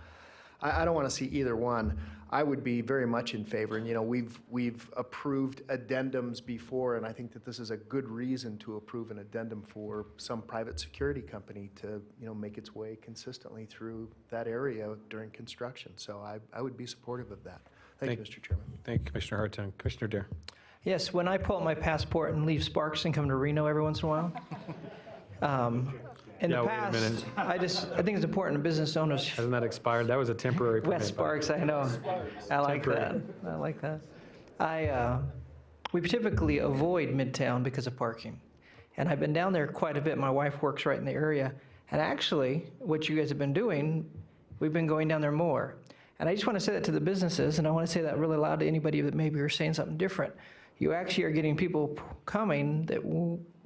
I don't want to see either one. I would be very much in favor. And we've approved addendums before, and I think that this is a good reason to approve an addendum for some private security company to make its way consistently through that area during construction. So I would be supportive of that. Thank you, Mr. Chairman. Thank you, Commissioner Hartung. Commissioner Dare. Yes, when I pull out my passport and leave Sparks and come to Reno every once in a while, in the past, I think it's important to business owners. Hasn't that expired? That was a temporary permit. West Sparks, I know. I like that. I like that. We typically avoid Midtown because of parking. And I've been down there quite a bit. My wife works right in the area. And actually, what you guys have been doing, we've been going down there more. And I just want to say that to the businesses, and I want to say that really loud to anybody that maybe are saying something different. You actually are getting people coming that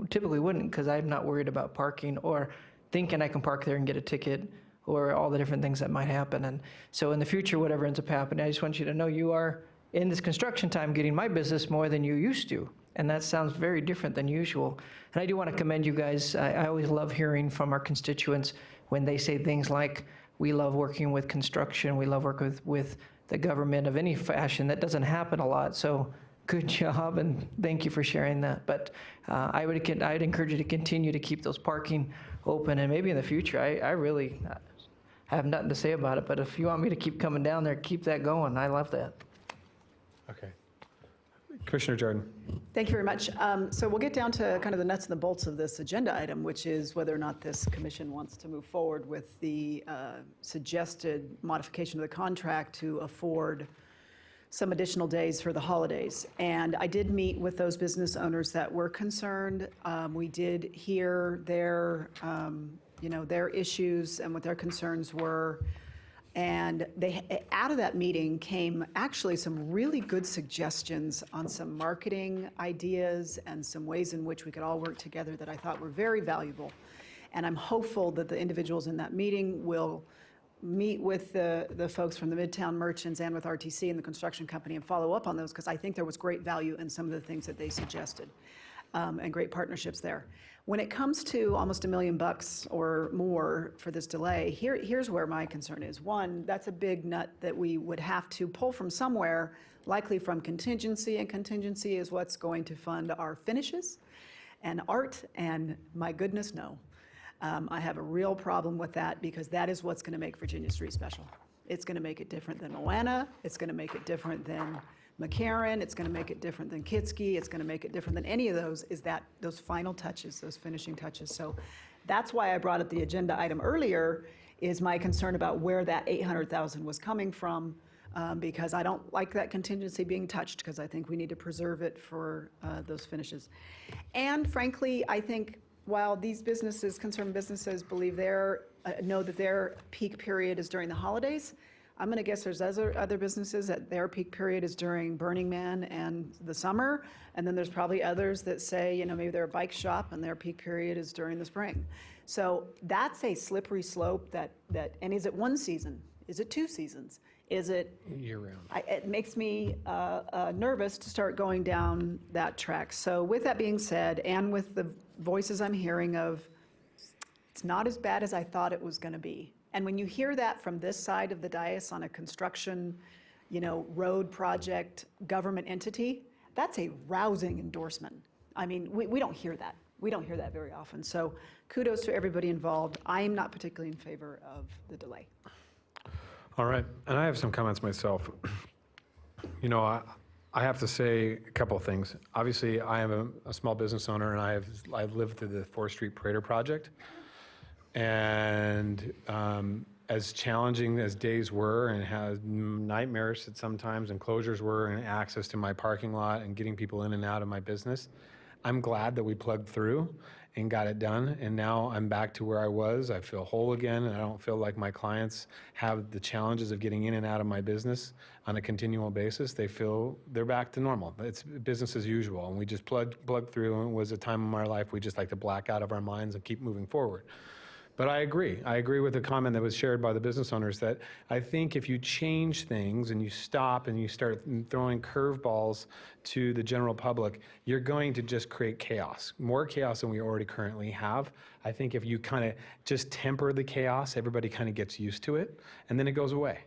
typically wouldn't, because I'm not worried about parking or thinking I can park there and get a ticket or all the different things that might happen. And so in the future, whatever ends up happening, I just want you to know you are, in this construction time, getting my business more than you used to. And that sounds very different than usual. And I do want to commend you guys. I always love hearing from our constituents when they say things like, we love working with construction, we love working with the government of any fashion. That doesn't happen a lot, so good job, and thank you for sharing that. But I'd encourage you to continue to keep those parking open, and maybe in the future, I really have nothing to say about it, but if you want me to keep coming down there, keep that going. I love that. Okay. Commissioner Jordan. Thank you very much. So we'll get down to kind of the nuts and the bolts of this agenda item, which is whether or not this commission wants to move forward with the suggested modification of the contract to afford some additional days for the holidays. And I did meet with those business owners that were concerned. We did hear their issues and what their concerns were. And out of that meeting came actually some really good suggestions on some marketing ideas and some ways in which we could all work together that I thought were very valuable. And I'm hopeful that the individuals in that meeting will meet with the folks from the Midtown Merchants and with RTC and the construction company and follow up on those, because I think there was great value in some of the things that they suggested, and great partnerships there. When it comes to almost $1 million or more for this delay, here's where my concern is. One, that's a big nut that we would have to pull from somewhere, likely from contingency, and contingency is what's going to fund our finishes and art, and my goodness, no. I have a real problem with that, because that is what's going to make Virginia Street special. It's going to make it different than Moana. It's going to make it different than McCarran. It's going to make it different than Kitski. It's going to make it different than any of those, is that those final touches, those finishing touches. So that's why I brought up the agenda item earlier, is my concern about where that $800,000 was coming from, because I don't like that contingency being touched, because I think we need to preserve it for those finishes. And frankly, I think while these businesses, concerned businesses, believe know that their peak period is during the holidays, I'm going to guess there's other businesses that their peak period is during Burning Man and the summer, and then there's probably others that say, maybe they're a bike shop and their peak period is during the spring. So that's a slippery slope and is it one season? Is it 2 seasons? Is it? Year-round. It makes me nervous to start going down that track. So with that being said, and with the voices I'm hearing of, it's not as bad as I thought it was going to be. And when you hear that from this side of the dais on a construction, road project, government entity, that's a rousing endorsement. I mean, we don't hear that. We don't hear that very often. So kudos to everybody involved. I am not particularly in favor of the delay. All right, and I have some comments myself. I have to say a couple of things. Obviously, I am a small business owner, and I've lived through the 4th Street Prater project. And as challenging as days were, and had nightmares at sometimes, and closures were, and access to my parking lot, and getting people in and out of my business, I'm glad that we plugged through and got it done. And now I'm back to where I was. I feel whole again, and I don't feel like my clients have the challenges of getting in and out of my business on a continual basis. They feel they're back to normal. It's business as usual, and we just plugged through, and it was a time in our life we just like to black out of our minds and keep moving forward. But I agree. I agree with the comment that was shared by the business owners that I think if you change things and you stop and you start throwing curveballs to the general public, you're going to just create chaos, more chaos than we already currently have. I think if you kind of just temper the chaos, everybody kind of gets used to it, and then it goes away.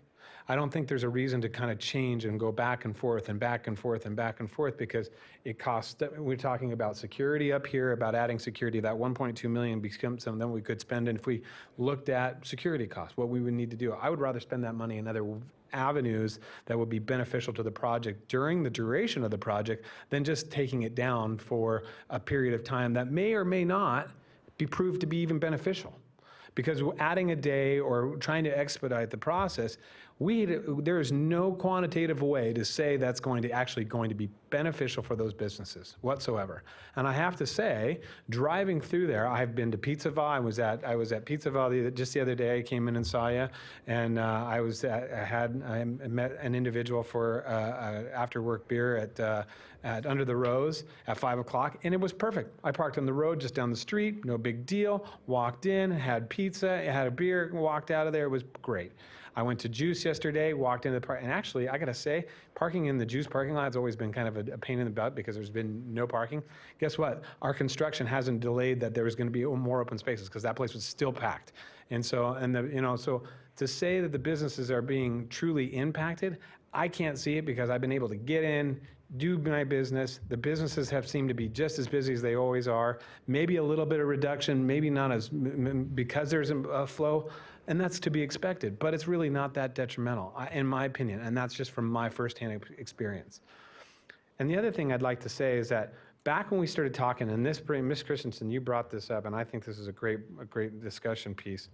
I don't think there's a reason to kind of change and go back and forth and back and forth and back and forth, because it costs. We're talking about security up here, about adding security. That 1.2 million becomes something that we could spend, and if we looked at security costs, what we would need to do. I would rather spend that money in other avenues that would be beneficial to the project during the duration of the project than just taking it down for a period of time that may or may not be proved to be even beneficial. Because adding a day or trying to expedite the process, there is no quantitative way to say that's going to be beneficial for those businesses whatsoever. And I have to say, driving through there, I've been to Pizzaville. I was at Pizzaville just the other day. I came in and saw you, and I met an individual for after work beer at Under the Rose at 5 o'clock, and it was perfect. I parked on the road just down the street, no big deal. Walked in, had pizza, had a beer, walked out of there. It was great. I went to Juice yesterday, walked into the park, and actually, I gotta say, parking in the Juice parking lot has always been kind of a pain in the butt because there's been no parking. Guess what? Our construction hasn't delayed that there was gonna be more open spaces because that place was still packed. And so, so to say that the businesses are being truly impacted, I can't see it because I've been able to get in, do my business. The businesses have seemed to be just as busy as they always are. Maybe a little bit of reduction, maybe not as, because there's a flow. And that's to be expected, but it's really not that detrimental, in my opinion, and that's just from my firsthand experience. And the other thing I'd like to say is that back when we started talking, and Ms. Christensen, you brought this up, and I think this is a great discussion piece.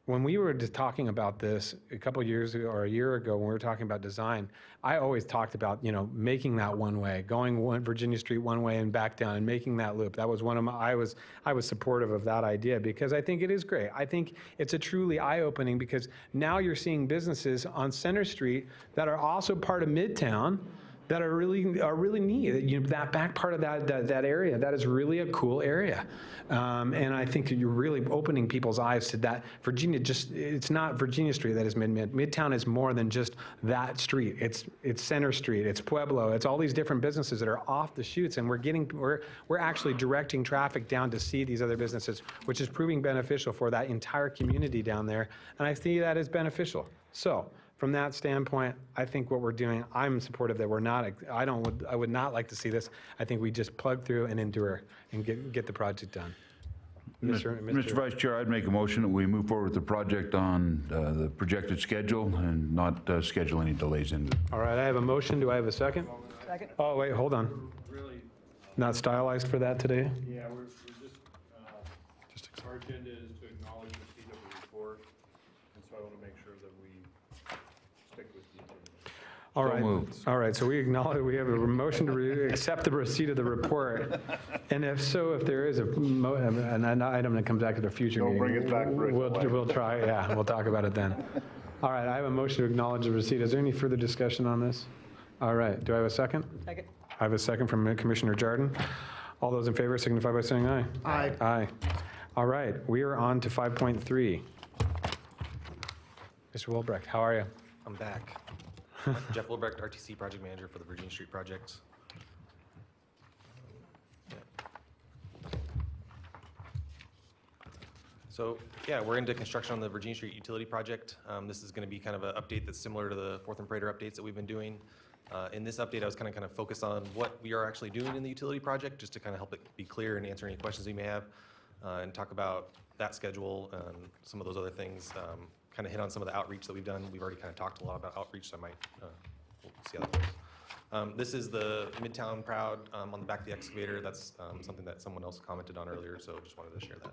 When we were just talking about this a couple years ago or a year ago, when we were talking about design, I always talked about, making that one way, going Virginia Street one way and back down and making that loop. That was one of my, I was supportive of that idea because I think it is great. I think it's a truly eye-opening because now you're seeing businesses on Center Street that are also part of Midtown that are really neat. That back part of that area, that is really a cool area. And I think you're really opening people's eyes to that. Virginia it's not Virginia Street that is Midtown is more than just that street. It's Center Street, it's Pueblo, it's all these different businesses that are off the chutes, and we're actually directing traffic down to see these other businesses, which is proving beneficial for that entire community down there. And I see that as beneficial. So, from that standpoint, I think what we're doing, I'm supportive that we're not, I would not like to see this. I think we just plug through and endure and get the project done. Mr. Vice Chair, I'd make a motion that we move forward with the project on the projected schedule and not schedule any delays in it. All right, I have a motion. Do I have a second? Second. Oh, wait, hold on. Not stylized for that today? Yeah, we're just our agenda is to acknowledge receipt of the report, and so I want to make sure that we stick with the agenda. All right. All right. So we acknowledge we have a motion to accept the receipt of the report, and if there is an item that comes back at a future meeting, bring it back. we'll try. Yeah, we'll talk about it then. All right, I have a motion to acknowledge the receipt. Is there any further discussion on this? All right, do I have a second? Second. I have a second from Commissioner Jardin. All those in favor signify by saying aye. Aye. Aye. All right, we are on to 5.3. Mr. Wilbrecht, how are you? I'm back. I'm Jeff Wilbrecht, RTC Project Manager for the Virginia Street Project. So, yeah, we're into construction on the Virginia Street Utility Project. This is going to be kind of an update that's similar to the Fourth and Prater updates that we've been doing. In this update, I was kind of focused on what we are actually doing in the utility project, just to kind of help it be clear and answer any questions you may have, and talk about that schedule and some of those other things. Kind of hit on some of the outreach that we've done. We've already kind of talked a lot about outreach, so I might we'll see how that goes. This is the Midtown Proud on the back of the excavator. That's something that someone else commented on earlier, so just wanted to share that.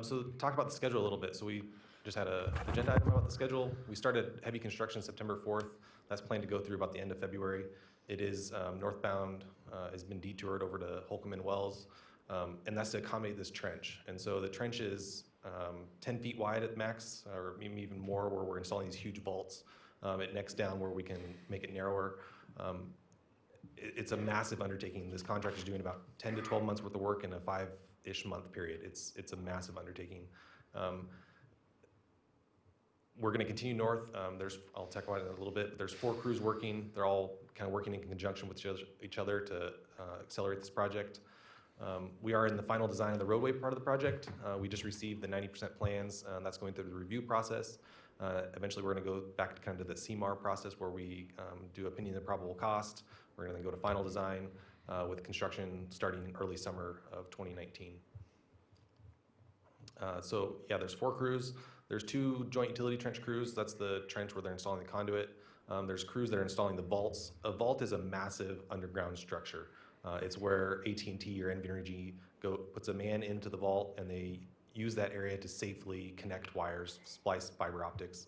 So talk about the schedule a little bit. So we just had an agenda item about the schedule. We started heavy construction September 4th. That's planned to go through about the end of February. It is northbound, has been detoured over to Holcomb and Wells, and that's to accommodate this trench. And so the trench is 10 feet wide at max, or maybe even more, where we're installing these huge vaults. It necks down where we can make it narrower. It's a massive undertaking. This contractor is doing about 10 to 12 months worth of work in a 5-ish month period. It's a massive undertaking. We're going to continue north. I'll talk about it in a little bit. There's 4 crews working. They're all kind of working in conjunction with each other to accelerate this project. We are in the final design of the roadway part of the project. We just received the 90% plans. That's going through the review process. Eventually, we're going to go back to kind of the CMAR process where we do opinion of probable cost. We're going to go to final design with construction starting in early summer of 2019. So yeah, there's 4 crews. There's 2 joint utility trench crews. That's the trench where they're installing the conduit. There's crews that are installing the vaults. A vault is a massive underground structure. It's where AT&T or NV puts a man into the vault, and they use that area to safely connect wires, splice fiber optics.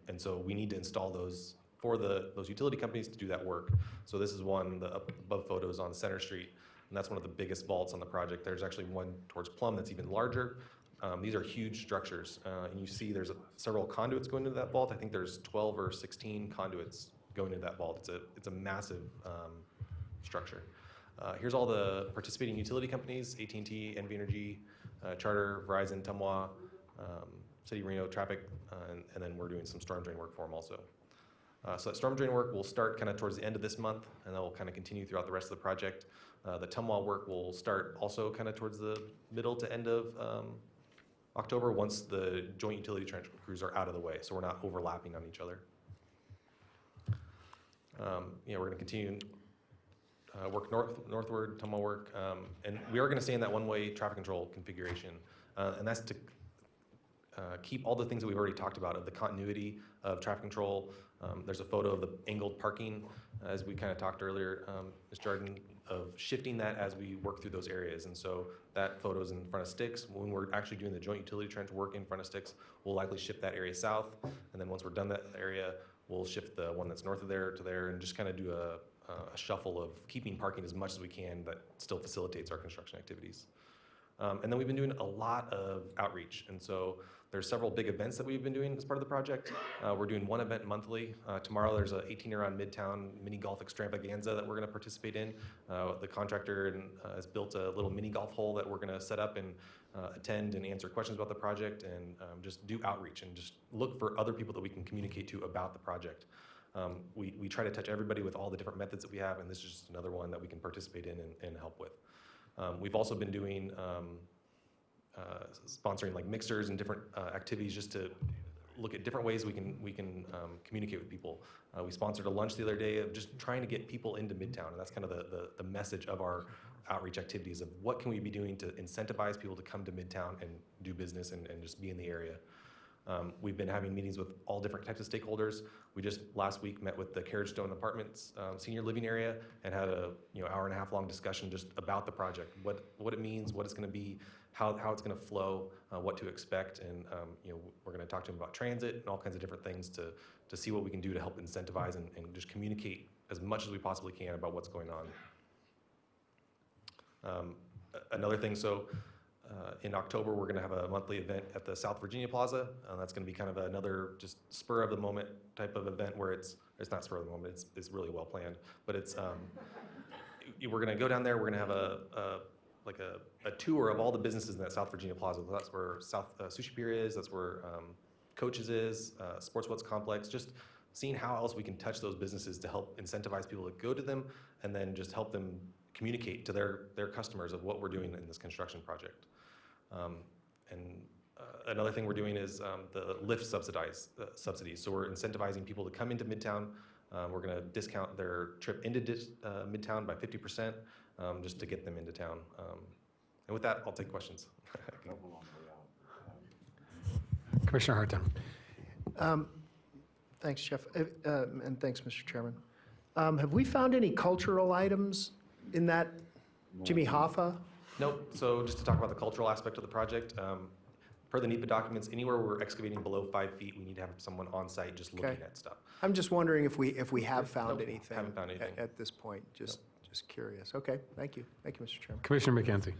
And so we need to install those for those utility companies to do that work. So this is one, the above photos on Center Street, and that's one of the biggest vaults on the project. There's actually one towards Plum that's even larger. These are huge structures, and you see there's several conduits going into that vault. I think there's 12 or 16 conduits going into that vault. It's a massive structure. Here's all the participating utility companies: AT&T, NV Energy, Charter, Verizon, Tumwa, City of Reno, Traffic, and then we're doing some storm drain work for them also. So that storm drain work will start kind of towards the end of this month, and that will kind of continue throughout the rest of the project. The Tumwa work will start also kind of towards the middle to end of October, once the joint utility trench crews are out of the way, so we're not overlapping on each other. We're going to continue work northward, Tumwa work, and we are going to stay in that one-way traffic control configuration, and that's to keep all the things that we've already talked about of the continuity of traffic control. There's a photo of the angled parking, as we kind of talked earlier, Ms. Jardin, of shifting that as we work through those areas. And so that photo is in front of Sticks. When we're actually doing the joint utility trench work in front of Sticks, we'll likely shift that area south. And then once we're done that area, we'll shift the one that's north of there to there, and just kind of do a shuffle of keeping parking as much as we can that still facilitates our construction activities. And then we've been doing a lot of outreach. And so there's several big events that we've been doing as part of the project. We're doing one event monthly. Tomorrow there's a 18 around Midtown mini golf extravaganza that we're going to participate in. The contractor has built a little mini golf hole that we're going to set up and attend and answer questions about the project, and just do outreach and just look for other people that we can communicate to about the project. We try to touch everybody with all the different methods that we have, and this is just another one that we can participate in and help with. We've also been doing sponsoring like mixers and different activities just to look at different ways we can communicate with people. We sponsored a lunch the other day of just trying to get people into Midtown, and that's kind of the message of our outreach activities of what can we be doing to incentivize people to come to Midtown and do business and just be in the area. We've been having meetings with all different types of stakeholders. We just last week met with the Carriage Stone Apartments senior living area and had a hour and a half long discussion just about the project, what it means, what it's going to be, how it's going to flow, what to expect, and we're going to talk to them about transit and all kinds of different things to see what we can do to help incentivize and just communicate as much as we possibly can about what's going on. Another thing, so In October, we're going to have a monthly event at the South Virginia Plaza. That's going to be kind of another just spur of the moment type of event where it's not spur of the moment, it's really well planned, but it's, we're going to go down there, we're going to have a tour of all the businesses in that South Virginia Plaza. That's where South Sushi Pier is, that's where Coaches is, Sports What's Complex, just seeing how else we can touch those businesses to help incentivize people to go to them and then just help them communicate to their customers of what we're doing in this construction project. Another thing we're doing is the lift subsidies. So we're incentivizing people to come into Midtown. We're going to discount their trip into Midtown by 50% just to get them into town. And with that, I'll take questions. Commissioner Hartung. Thanks, Jeff, and thanks, Mr. Chairman. Have we found any cultural items in that Jimmy Hoffa? Nope. So just to talk about the cultural aspect of the project, per the NEPA documents, anywhere we're excavating below 5 feet, we need to have someone on site just looking at stuff. I'm just wondering if we have found Nope, anything. haven't found anything. At this point. Just curious. Okay, thank you. Thank you, Mr. Chairman. Commissioner Mackenzie.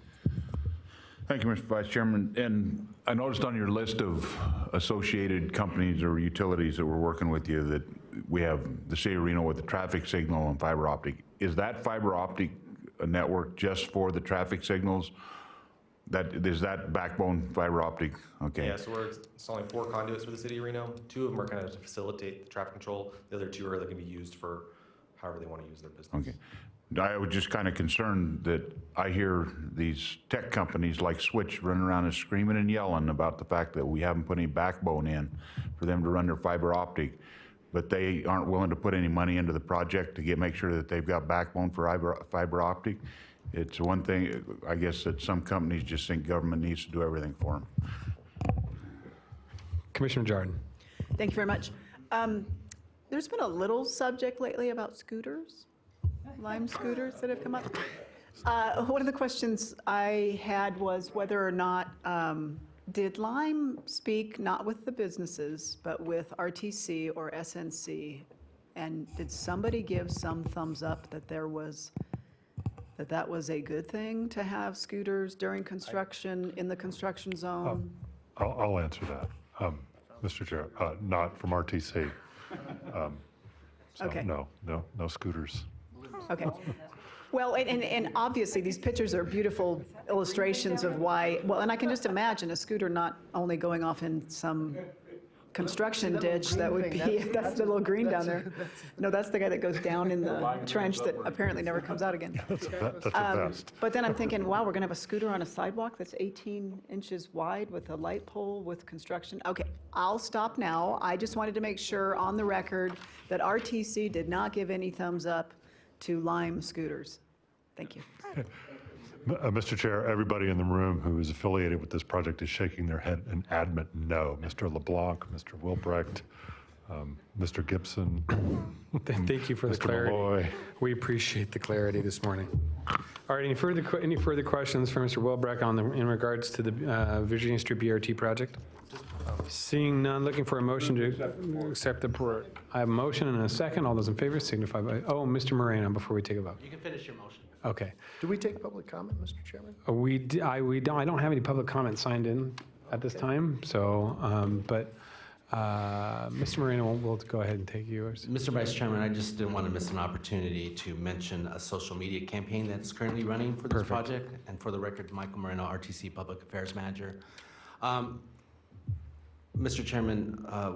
Thank you, Mr. Vice Chairman. And I noticed on your list of associated companies or utilities that were working with you that we have the city of Reno with the traffic signal and fiber optic. Is that fiber optic network just for the traffic signals? Is that backbone fiber optic? Okay. Yeah, so we're installing 4 conduits for the city of Reno. 2 of them are kind of to facilitate the traffic control. The other 2 are that can be used for however they want to use their business. Okay. I was just kind of concerned that I hear these tech companies like Switch running around and screaming and yelling about the fact that we haven't put any backbone in for them to run their fiber optic, but they aren't willing to put any money into the project to make sure that they've got backbone for fiber optic. It's one thing, I guess, that some companies just think government needs to do everything for them. Commissioner Jordan. Thank you very much. There's been a little subject lately about scooters, Lime scooters that have come up. One of the questions I had was whether or not, did Lime speak not with the businesses, but with RTC or SNC? And did somebody give some thumbs up that that was a good thing to have scooters during construction, in the construction zone? I'll answer that, Mr. Chair. Not from RTC. So Okay. No scooters. Okay. Well, and obviously, these pictures are beautiful illustrations of why, well, and I can just imagine a scooter not only going off in some construction ditch, that would be, that's the little green down there. No, that's the guy that goes down in the trench that apparently never comes out again. That's a vest. But then I'm thinking, wow, we're going to have a scooter on a sidewalk that's 18 inches wide with a light pole with construction. Okay, I'll stop now. I just wanted to make sure on the record that RTC did not give any thumbs up to Lime scooters. Thank you. Mr. Chair, everybody in the room who is affiliated with this project is shaking their head and adamant no. Mr. LeBlanc, Mr. Wilbrecht, Mr. Gibson. Thank you for the clarity. Malloy. We appreciate the clarity this morning. All right, any further questions for Mr. Wilbrecht in regards to the Virginia Street BRT project? Seeing none, looking for a motion to accept the report. I have a motion and a second. All those in favor signify by, Mr. Moreno, before we take a vote. You can finish your motion. Okay. Do we take public comment, Mr. Chairman? I don't have any public comment signed in at this time, so, Mr. Moreno, we'll go ahead and take yours. Mr. Vice Chairman, I just didn't want to miss an opportunity to mention a social media campaign that's currently running for this project. And for the record, Michael Moreno, RTC Public Affairs Manager. Mr. Chairman,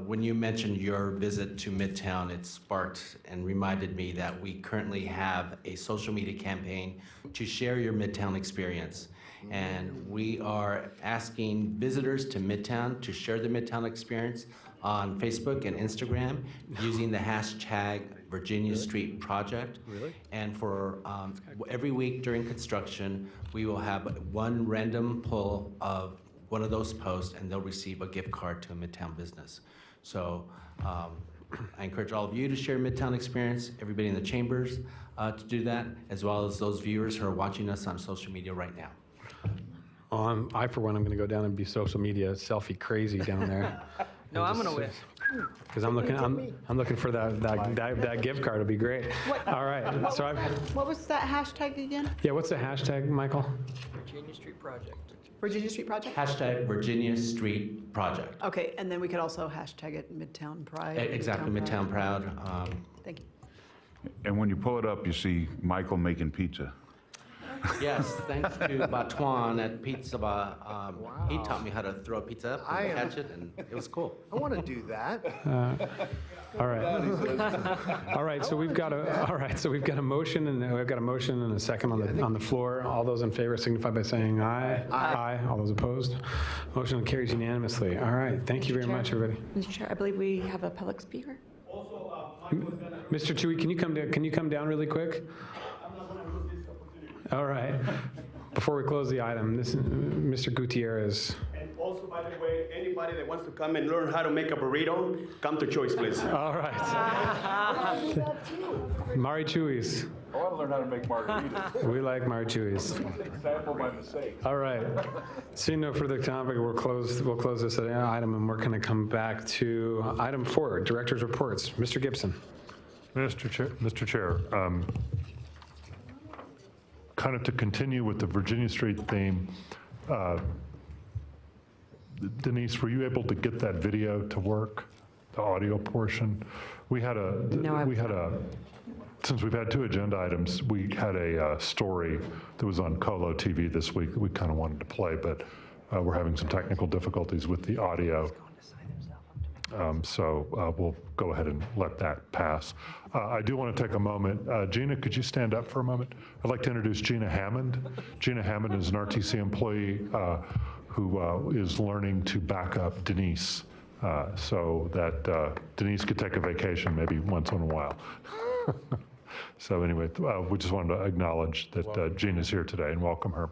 when you mentioned your visit to Midtown, it sparked and reminded me that we currently have a social media campaign to share your Midtown experience. And we are asking visitors to Midtown to share the Midtown experience on Facebook and Instagram using the hashtag Virginia Street Project. Really? And for every week during construction, we will have one random pull of one of those posts, and they'll receive a gift card to a Midtown business. So I encourage all of you to share Midtown experience, everybody in the chambers to do that, as well as those viewers who are watching us on social media right now. I, for one, I'm going to go down and be social media selfie crazy down there. No, I'm going to win. Because I'm looking for that gift card. It'd be great. All right. So What was that hashtag again? yeah, what's the hashtag, Michael? Virginia Street Project. Virginia Street Project? Hashtag Virginia Street Project. Okay, and then we could also hashtag it Midtown Pride. Exactly, Midtown Proud. Thank you. And when you pull it up, you see Michael making pizza. Yes, thanks to Batuan at Pizza Bar. He taught me how to throw a pizza up and catch it, and it was cool. I want to do that. All right. All right. So we've got a motion, and we've got a motion and a second on the floor. All those in favor signify by saying aye. Aye. All those opposed. Motion carries unanimously. All right. Thank you very much, everybody. Mr. Chair, I believe we have a public speaker. Mr. Chewy, can you come down really quick? All right. Before we close the item, Mr. Gutierrez. And also, by the way, anybody that wants to come and learn how to make a burrito, come to Choice, please. All right. Mari Chuy's. I want to learn how to make margaritas. We like Mari Chuy's. Sample my mistake. All right. Seeing no further topic, we'll close this item, and we're going to come back to item 4, Director's Reports. Mr. Gibson. Mr. Chair, kind of to continue with the Virginia Street theme, Denise, were you able to get that video to work, the audio portion? Since we've had 2 agenda items, we had a story that was on Colo TV this week that we kind of wanted to play, but we're having some technical difficulties with the audio. So we'll go ahead and let that pass. I do want to take a moment. Gina, could you stand up for a moment? I'd like to introduce Gina Hammond. Gina Hammond is an RTC employee who is learning to back up Denise so that Denise could take a vacation maybe once in a while. So anyway, we just wanted to acknowledge that Gina's here today and welcome her.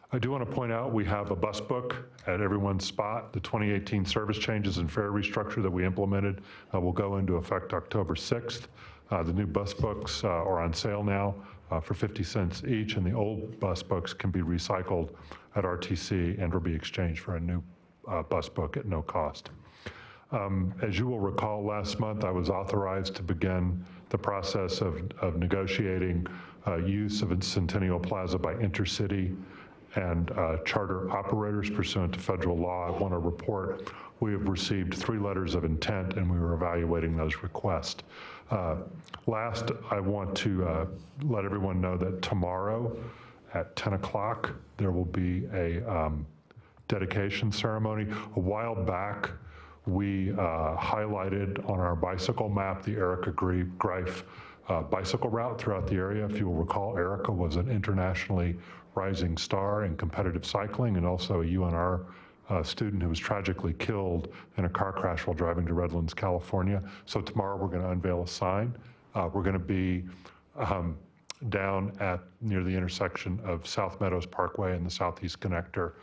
I do want to point out we have a bus book at everyone's spot. The 2018 service changes and fare restructure that we implemented will go into effect October 6th. The new bus books are on sale now for 50 cents each, and the old bus books can be recycled at RTC and will be exchanged for a new bus book at no cost. As you will recall, last month I was authorized to begin the process of negotiating use of Centennial Plaza by Intercity and charter operators pursuant to federal law. I want to report we have received 3 letters of intent, and we are evaluating those requests. Last, I want to let everyone know that tomorrow at 10 o'clock, there will be a dedication ceremony. A while back, we highlighted on our bicycle map the Erica Greif bicycle route throughout the area. If you will recall, Erica was an internationally rising star in competitive cycling and also a UNR student who was tragically killed in a car crash while driving to Redlands, California. So tomorrow we're going to unveil a sign. We're going to be down near the intersection of South Meadows Parkway and the Southeast Connector.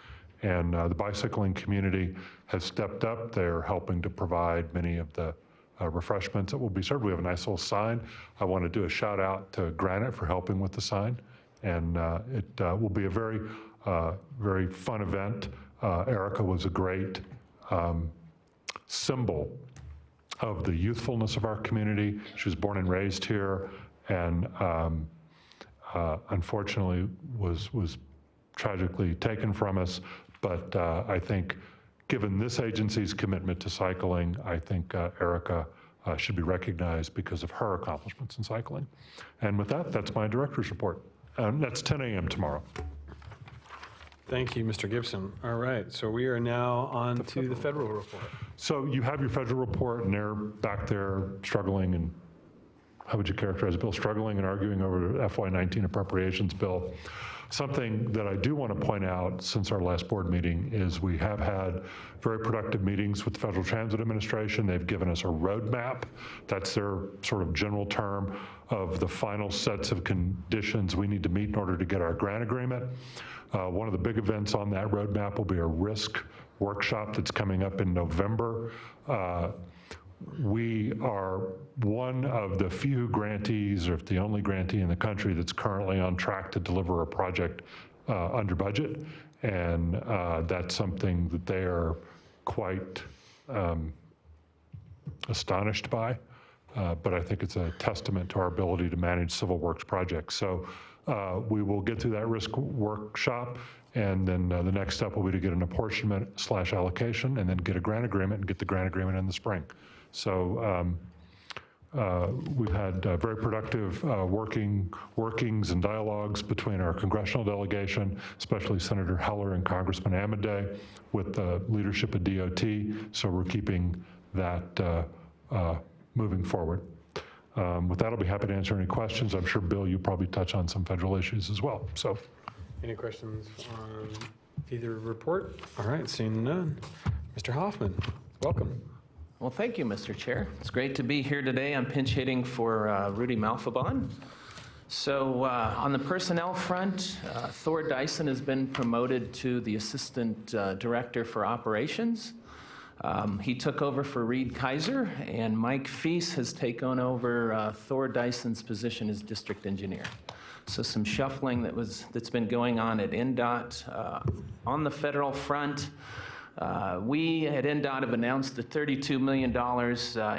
And the bicycling community has stepped up. They're helping to provide many of the refreshments that will be served. We have a nice little sign. I want to do a shout out to Granite for helping with the sign. And it will be a very, very fun event. Erica was a great symbol of the youthfulness of our community. She was born and raised here, and unfortunately was tragically taken from us. But I think, given this agency's commitment to cycling, I think Erica should be recognized because of her accomplishments in cycling. And with that, that's my director's report. That's 10 a.m. tomorrow. Thank you, Mr. Gibson. All right, so we are now on to the federal report. So you have your federal report, and they're back there struggling, and how would you characterize it, Bill? Struggling and arguing over the FY19 appropriations bill. Something that I do want to point out since our last board meeting is we have had very productive meetings with the Federal Transit Administration. They've given us a roadmap. That's their sort of general term of the final sets of conditions we need to meet in order to get our grant agreement. One of the big events on that roadmap will be a risk workshop that's coming up in November. We are one of the few grantees, or the only grantee in the country that's currently on track to deliver a project under budget. And that's something that they are quite astonished by, but I think it's a testament to our ability to manage civil works projects. So we will get through that risk workshop, and then the next step will be to get an apportionment/allocation, and then get a grant agreement, and get the grant agreement in the spring. So we've had very productive workings and dialogues between our congressional delegation, especially Senator Heller and Congressman Amadei, with the leadership of DOT. So we're keeping that moving forward. With that, I'll be happy to answer any questions. I'm sure, Bill, you probably touch on some federal issues as well. So, any questions on either report? All right, seeing none. Mr. Hoffman, welcome. Well, thank you, Mr. Chair. It's great to be here today. I'm pinch hitting for Rudy Malfabon. So on the personnel front, Thor Dyson has been promoted to the Assistant Director for Operations. He took over for Reed Kaiser, and Mike Feast has taken over Thor Dyson's position as District Engineer. So some shuffling that's been going on at NDOT. On the federal front, we at NDOT have announced the $32 million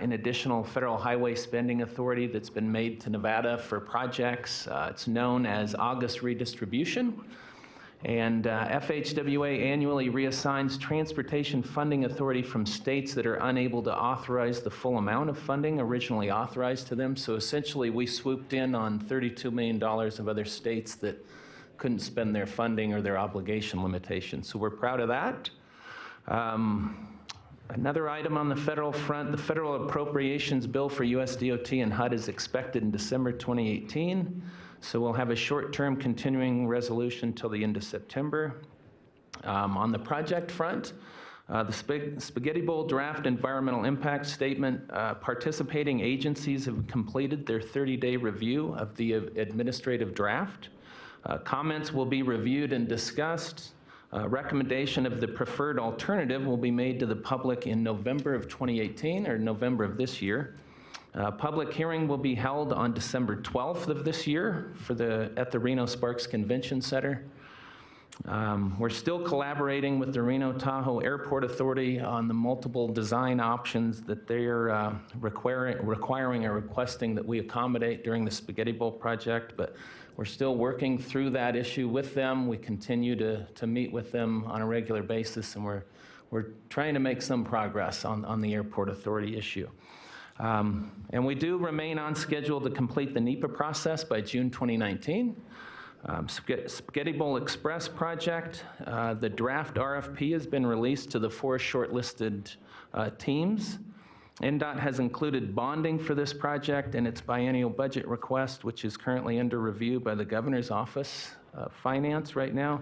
in additional federal highway spending authority that's been made to Nevada for projects. It's known as August redistribution. And FHWA annually reassigns transportation funding authority from states that are unable to authorize the full amount of funding originally authorized to them. So essentially, we swooped in on $32 million of other states that couldn't spend their funding or their obligation limitations. So we're proud of that. Another item on the federal front, the federal appropriations bill for US DOT and HUD is expected in December 2018. So we'll have a short-term continuing resolution till the end of September. On the project front, the Spaghetti Bowl draft environmental impact statement, participating agencies have completed their 30-day review of the administrative draft. Comments will be reviewed and discussed. Recommendation of the preferred alternative will be made to the public in November of 2018, or November of this year. Public hearing will be held on December 12th of this year at the Reno Sparks Convention Center. We're still collaborating with the Reno Tahoe Airport Authority on the multiple design options that they're requiring or requesting that we accommodate during the Spaghetti Bowl project, but we're still working through that issue with them. We continue to meet with them on a regular basis, and we're trying to make some progress on the Airport Authority issue. And we do remain on schedule to complete the NEPA process by June 2019. Spaghetti Bowl Express project, the draft RFP has been released to the 4 shortlisted teams. NDOT has included bonding for this project in its biennial budget request, which is currently under review by the Governor's Office of Finance right now.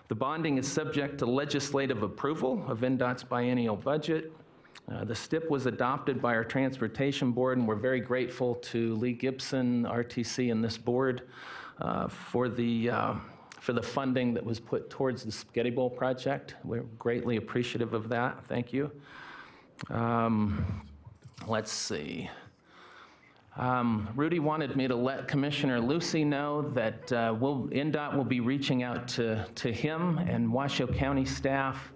The bonding is subject to legislative approval of NDOT's biennial budget. The STIP was adopted by our Transportation Board, and we're very grateful to Lee Gibson, RTC, and this board for the funding that was put towards the Spaghetti Bowl project. We're greatly appreciative of that. Thank you. Let's see. Rudy wanted me to let Commissioner Lucy know that NDOT will be reaching out to him and Washoe County staff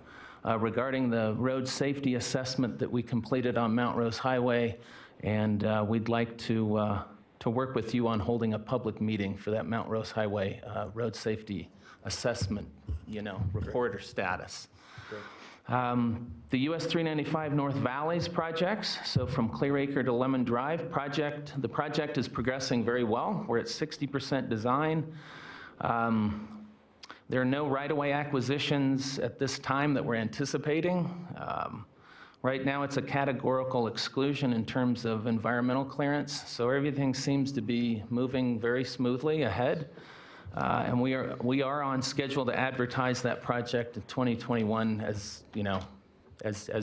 regarding the road safety assessment that we completed on Mount Rose Highway, and we'd like to work with you on holding a public meeting for that Mount Rose Highway road safety assessment, report or status. The US 395 North Valleys projects, so from Clearacre to Lemon Drive the project is progressing very well. We're at 60% design. There are no right-of-way acquisitions at this time that we're anticipating. Right now, it's a categorical exclusion in terms of environmental clearance, so everything seems to be moving very smoothly ahead. And we are on schedule to advertise that project in 2021, as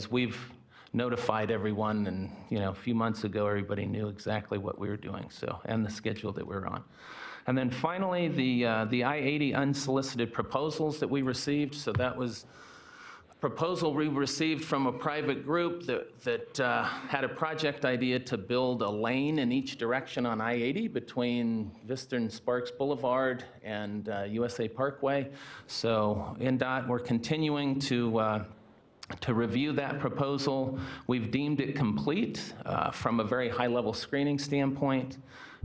we've notified everyone, and a few months ago, everybody knew exactly what we were doing, and the schedule that we're on. And then finally, the I-80 unsolicited proposals that we received. So that was a proposal we received from a private group that had a project idea to build a lane in each direction on I-80 between Vista and Sparks Boulevard and USA Parkway. So NDOT, we're continuing to to review that proposal. We've deemed it complete from a very high-level screening standpoint,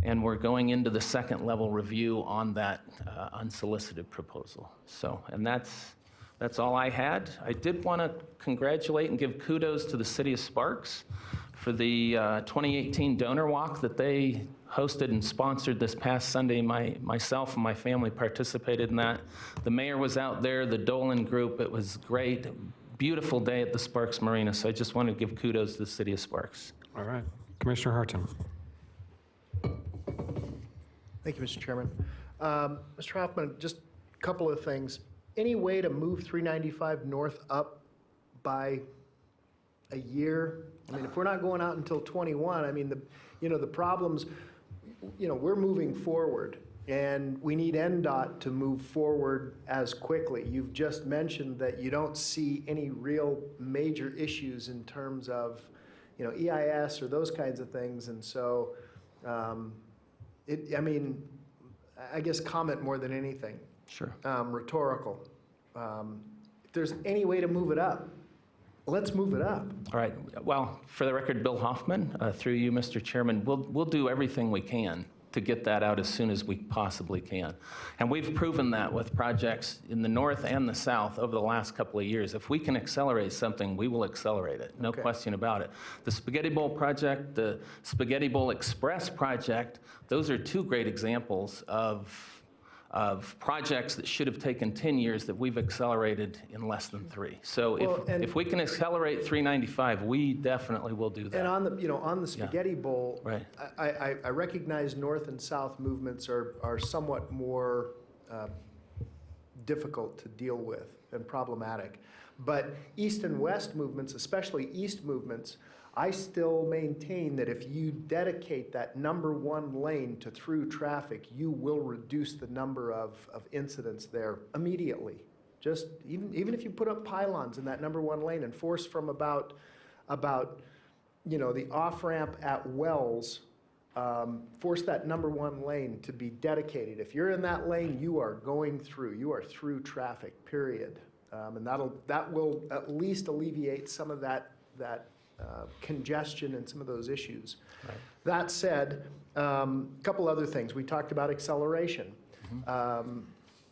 and we're going into the second-level review on that unsolicited proposal. So, and that's all I had. I did want to congratulate and give kudos to the City of Sparks for the 2018 donor walk that they hosted and sponsored this past Sunday. Myself and my family participated in that. The mayor was out there, the Dolan group. It was great. Beautiful day at the Sparks Marina. So I just want to give kudos to the City of Sparks. All right. Commissioner Harton. Thank you, Mr. Chairman. Mr. Hoffman, just a couple of things. Any way to move 395 north up by a year? I mean, if we're not going out until 21, I mean, the problems, we're moving forward, and we need NDOT to move forward as quickly. You've just mentioned that you don't see any real major issues in terms of, EIS or those kinds of things, and so, I guess comment more than anything. Sure. Rhetorical. If there's any way to move it up, let's move it up. All right. Well, for the record, Bill Hoffman, through you, Mr. Chairman, we'll do everything we can to get that out as soon as we possibly can. And we've proven that with projects in the north and the south over the last couple of years. If we can accelerate something, we will accelerate it. No question about it. The Spaghetti Bowl project, the Spaghetti Bowl Express project, those are two great examples of projects that should have taken 10 years that we've accelerated in less than 3. So if we can accelerate 395, we definitely will do that. And on the Spaghetti Bowl, Right. I recognize north and south movements are somewhat more difficult to deal with and problematic. But east and west movements, especially east movements, I still maintain that if you dedicate that number 1 lane to through traffic, you will reduce the number of incidents there immediately. Just even if you put up pylons in that number 1 lane and force from about the off-ramp at Wells, force that number 1 lane to be dedicated. If you're in that lane, you are going through. You are through traffic, period. And that will at least alleviate some of that congestion and some of those issues. Right. That said, a couple other things. We talked about acceleration.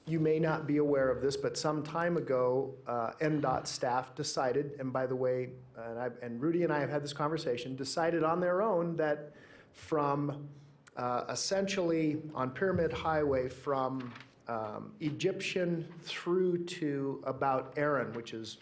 You may not be aware of this, but some time ago, NDOT staff decided, and by the way, and Rudy and I have had this conversation, decided on their own that from essentially on Pyramid Highway from Egyptian through to about Aaron, which is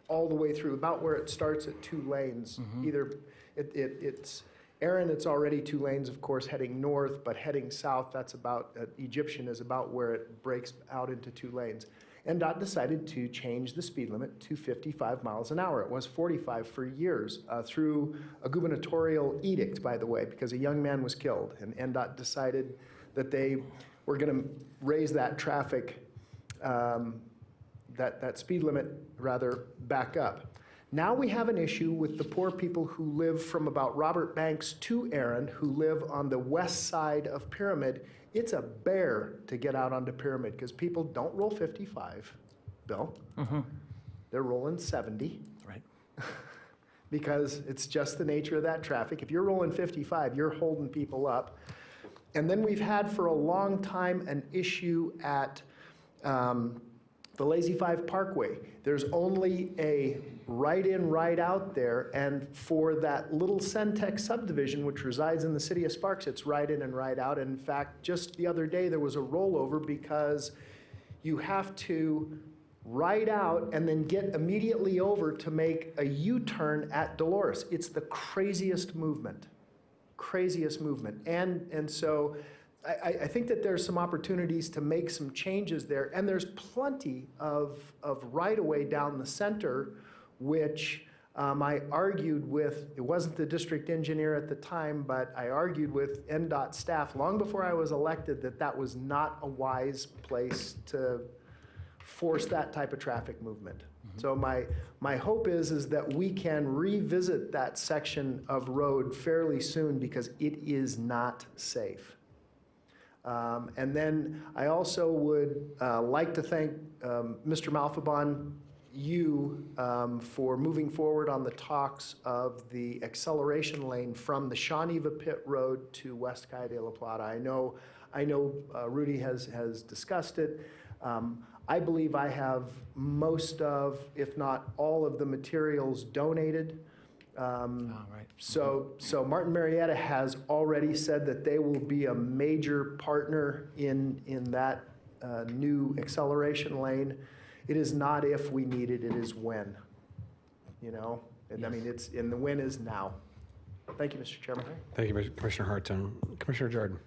all the way through, about where it starts at 2 lanes. Either it's Aaron, it's already 2 lanes, of course, heading north, but heading south, that's about, Egyptian is about where it breaks out into 2 lanes. NDOT decided to change the speed limit to 55 miles an hour. It was 45 for years, through a gubernatorial edict, by the way, because a young man was killed, and NDOT decided that they were going to raise that traffic that speed limit rather back up. Now we have an issue with the poor people who live from about Robert Banks to Aaron, who live on the west side of Pyramid. It's a bear to get out onto Pyramid because people don't roll 55, Bill. They're rolling 70. Right. Because it's just the nature of that traffic. If you're rolling 55, you're holding people up. And then we've had for a long time an issue at the Lazy Five Parkway. There's only a right-in, right-out there, and for that little Centex subdivision, which resides in the city of Sparks, it's right-in and right-out. And in fact, just the other day, there was a rollover because you have to right out and then get immediately over to make a U-turn at Dolores. It's the craziest movement. And so I think that there's some opportunities to make some changes there, and there's plenty of right-of-way down the center, which I argued with, it wasn't the district engineer at the time, but I argued with NDOT staff long before I was elected that that was not a wise place to force that type of traffic movement. So my hope is that we can revisit that section of road fairly soon because it is not safe. And then I also would like to thank Mr. Malfabon you for moving forward on the talks of the acceleration lane from the Shawnee Pit Road to West Calle de la Plata. I know Rudy has discussed it. I believe I have most of, if not all of the materials donated. So Martin Marietta has already said that they will be a major partner in that new acceleration lane. It is not if we need it, it is when, you know? And I mean, and the when is now. Thank you, Mr. Chairman. Thank you, Commissioner Harton. Commissioner Jordan.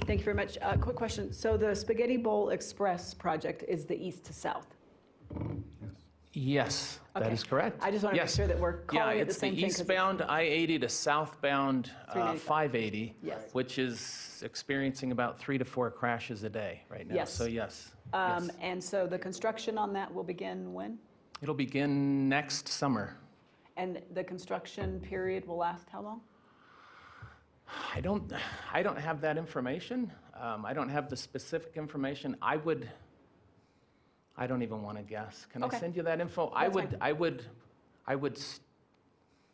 Thank you very much. Quick question. So the Spaghetti Bowl Express project is the east to south? Yes, that Okay. is correct. I just want to make Yes. sure that we're calling it the same thing. Yeah, it's the eastbound I-80 to southbound 395. 580, Yes. which is experiencing about 3 to 4 crashes a day right now. Yes. So yes, And so the construction on that will begin when? it'll begin next summer. And the construction period will last how long? I don't have that information. I don't have the specific information. I don't even want to guess. Can Okay. I send you that info?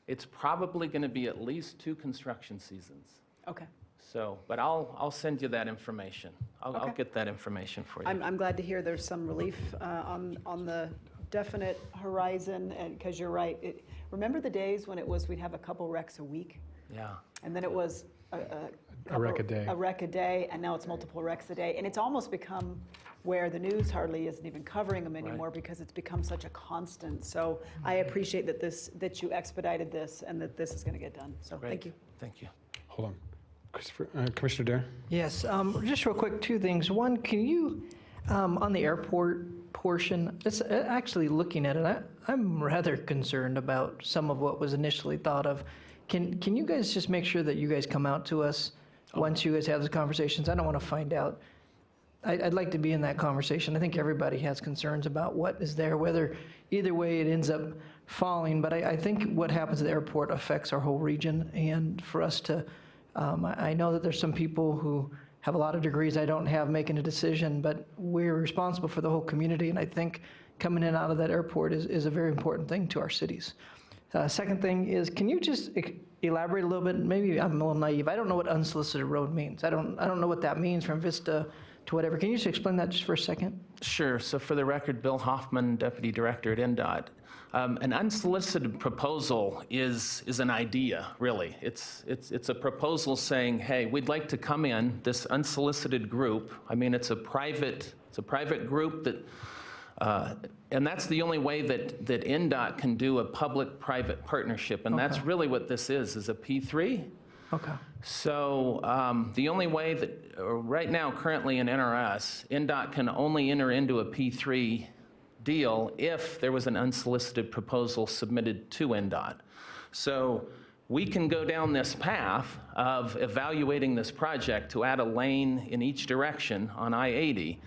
It's probably going to be at least 2 construction seasons. Okay. So, but I'll send you that information. I'll Okay. get that information for you. I'm glad to hear there's some relief on the definite horizon, and because you're right. Remember the days when we'd have a couple wrecks a week? Yeah. And then it was A wreck a day. A wreck a day, and now it's multiple wrecks a day. And it's almost become where the news hardly isn't even covering them anymore because it's become such a constant. So I appreciate that you expedited this and that this is going to get done. So thank you. Thank you. Hold on. Commissioner Dare? Yes, just real quick, 2 things. One, can you, on the airport portion, it's actually looking at it, I'm rather concerned about some of what was initially thought of. Can you guys just make sure that you guys come out to us once you guys have those conversations? I don't want to find out. I'd like to be in that conversation. I think everybody has concerns about what is there, whether either way it ends up falling. But I think what happens at the airport affects our whole region. And for us to, I know that there's some people who have a lot of degrees I don't have making a decision, but we're responsible for the whole community. And I think coming in and out of that airport is a very important thing to our cities. Second thing is, can you just elaborate a little bit? Maybe I'm a little naive. I don't know what unsolicited road means. I don't know what that means from Vista to whatever. Can you just explain that just for a second? Sure. So for the record, Bill Hoffman, Deputy Director at NDOT. An unsolicited proposal is an idea, really. It's a proposal saying, hey, we'd like to come in, this unsolicited group. I mean, it's a private group that, and that's the only way that NDOT can do a public-private partnership, and that's really what this is a P3. Okay. So the only way that, right now, currently in NRS, NDOT can only enter into a P3 deal if there was an unsolicited proposal submitted to NDOT. So we can go down this path of evaluating this project to add a lane in each direction on I-80.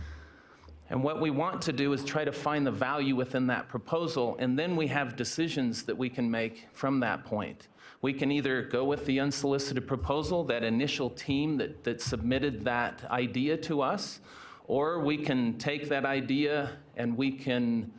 And what we want to do is try to find the value within that proposal, and then we have decisions that we can make from that point. We can either go with the unsolicited proposal, that initial team that submitted that idea to us, or we can take that idea and we can,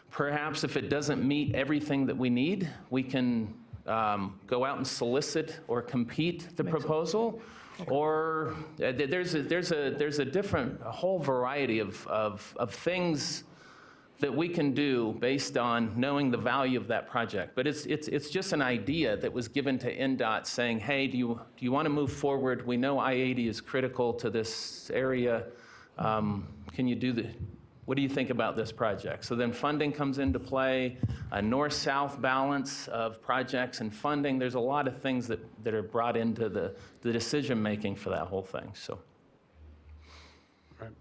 perhaps if it doesn't meet everything that we need, we can go out and solicit or compete the proposal. Or there's a whole variety of things that we can do based on knowing the value of that project. But it's just an idea that was given to NDOT saying, hey, do you want to move forward? We know I-80 is critical to this area. Can you do what do you think about this project? So then funding comes into play, a north-south balance of projects and funding. There's a lot of things that are brought into the decision-making for that whole thing, so. All right.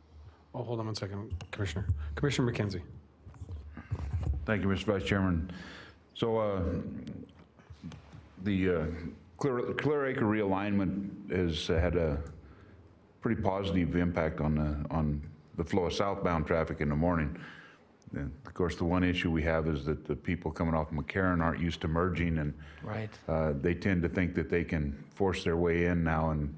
Well, hold on one second, Commissioner. Commissioner Mackenzie. Thank you, Mr. Vice Chairman. So the Clear Acre realignment has had a pretty positive impact on the flow of southbound traffic in the morning. And of course, the one issue we have is that the people coming off McCarran aren't used to merging, and right. They tend to think that they can force their way in now, and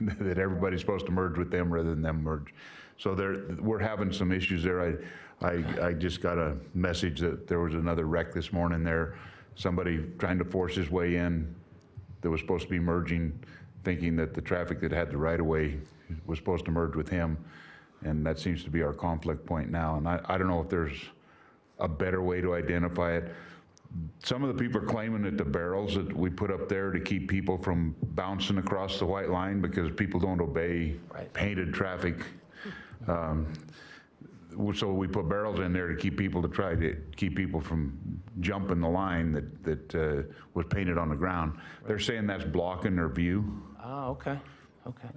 that everybody's supposed to merge with them rather than them merge. So we're having some issues there. I just got a message that there was another wreck this morning there. Somebody trying to force his way in that was supposed to be merging, thinking that the traffic that had the right-of-way was supposed to merge with him. And that seems to be our conflict point now. And I don't know if there's a better way to identify it. Some of the people are claiming that the barrels that we put up there to keep people from bouncing across the white line because people don't obey painted traffic. So we put barrels in there to keep people, to try to keep people from jumping the line that was painted on the ground. They're saying that's blocking their view. Oh, okay, okay.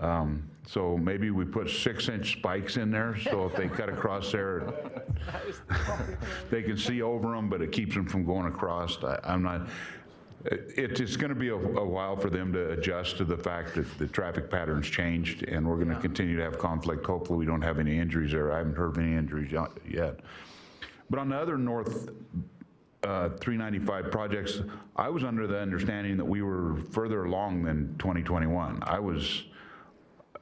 So maybe we put 6-inch spikes in there, so if they cut across there, they can see over them, but it keeps them from going across. I'm not. It's going to be a while for them to adjust to the fact that the traffic patterns changed, and we're going to continue to have conflict. Hopefully, we don't have any injuries there. I haven't heard of any injuries yet. But on the other North 395 projects, I was under the understanding that we were further along than 2021.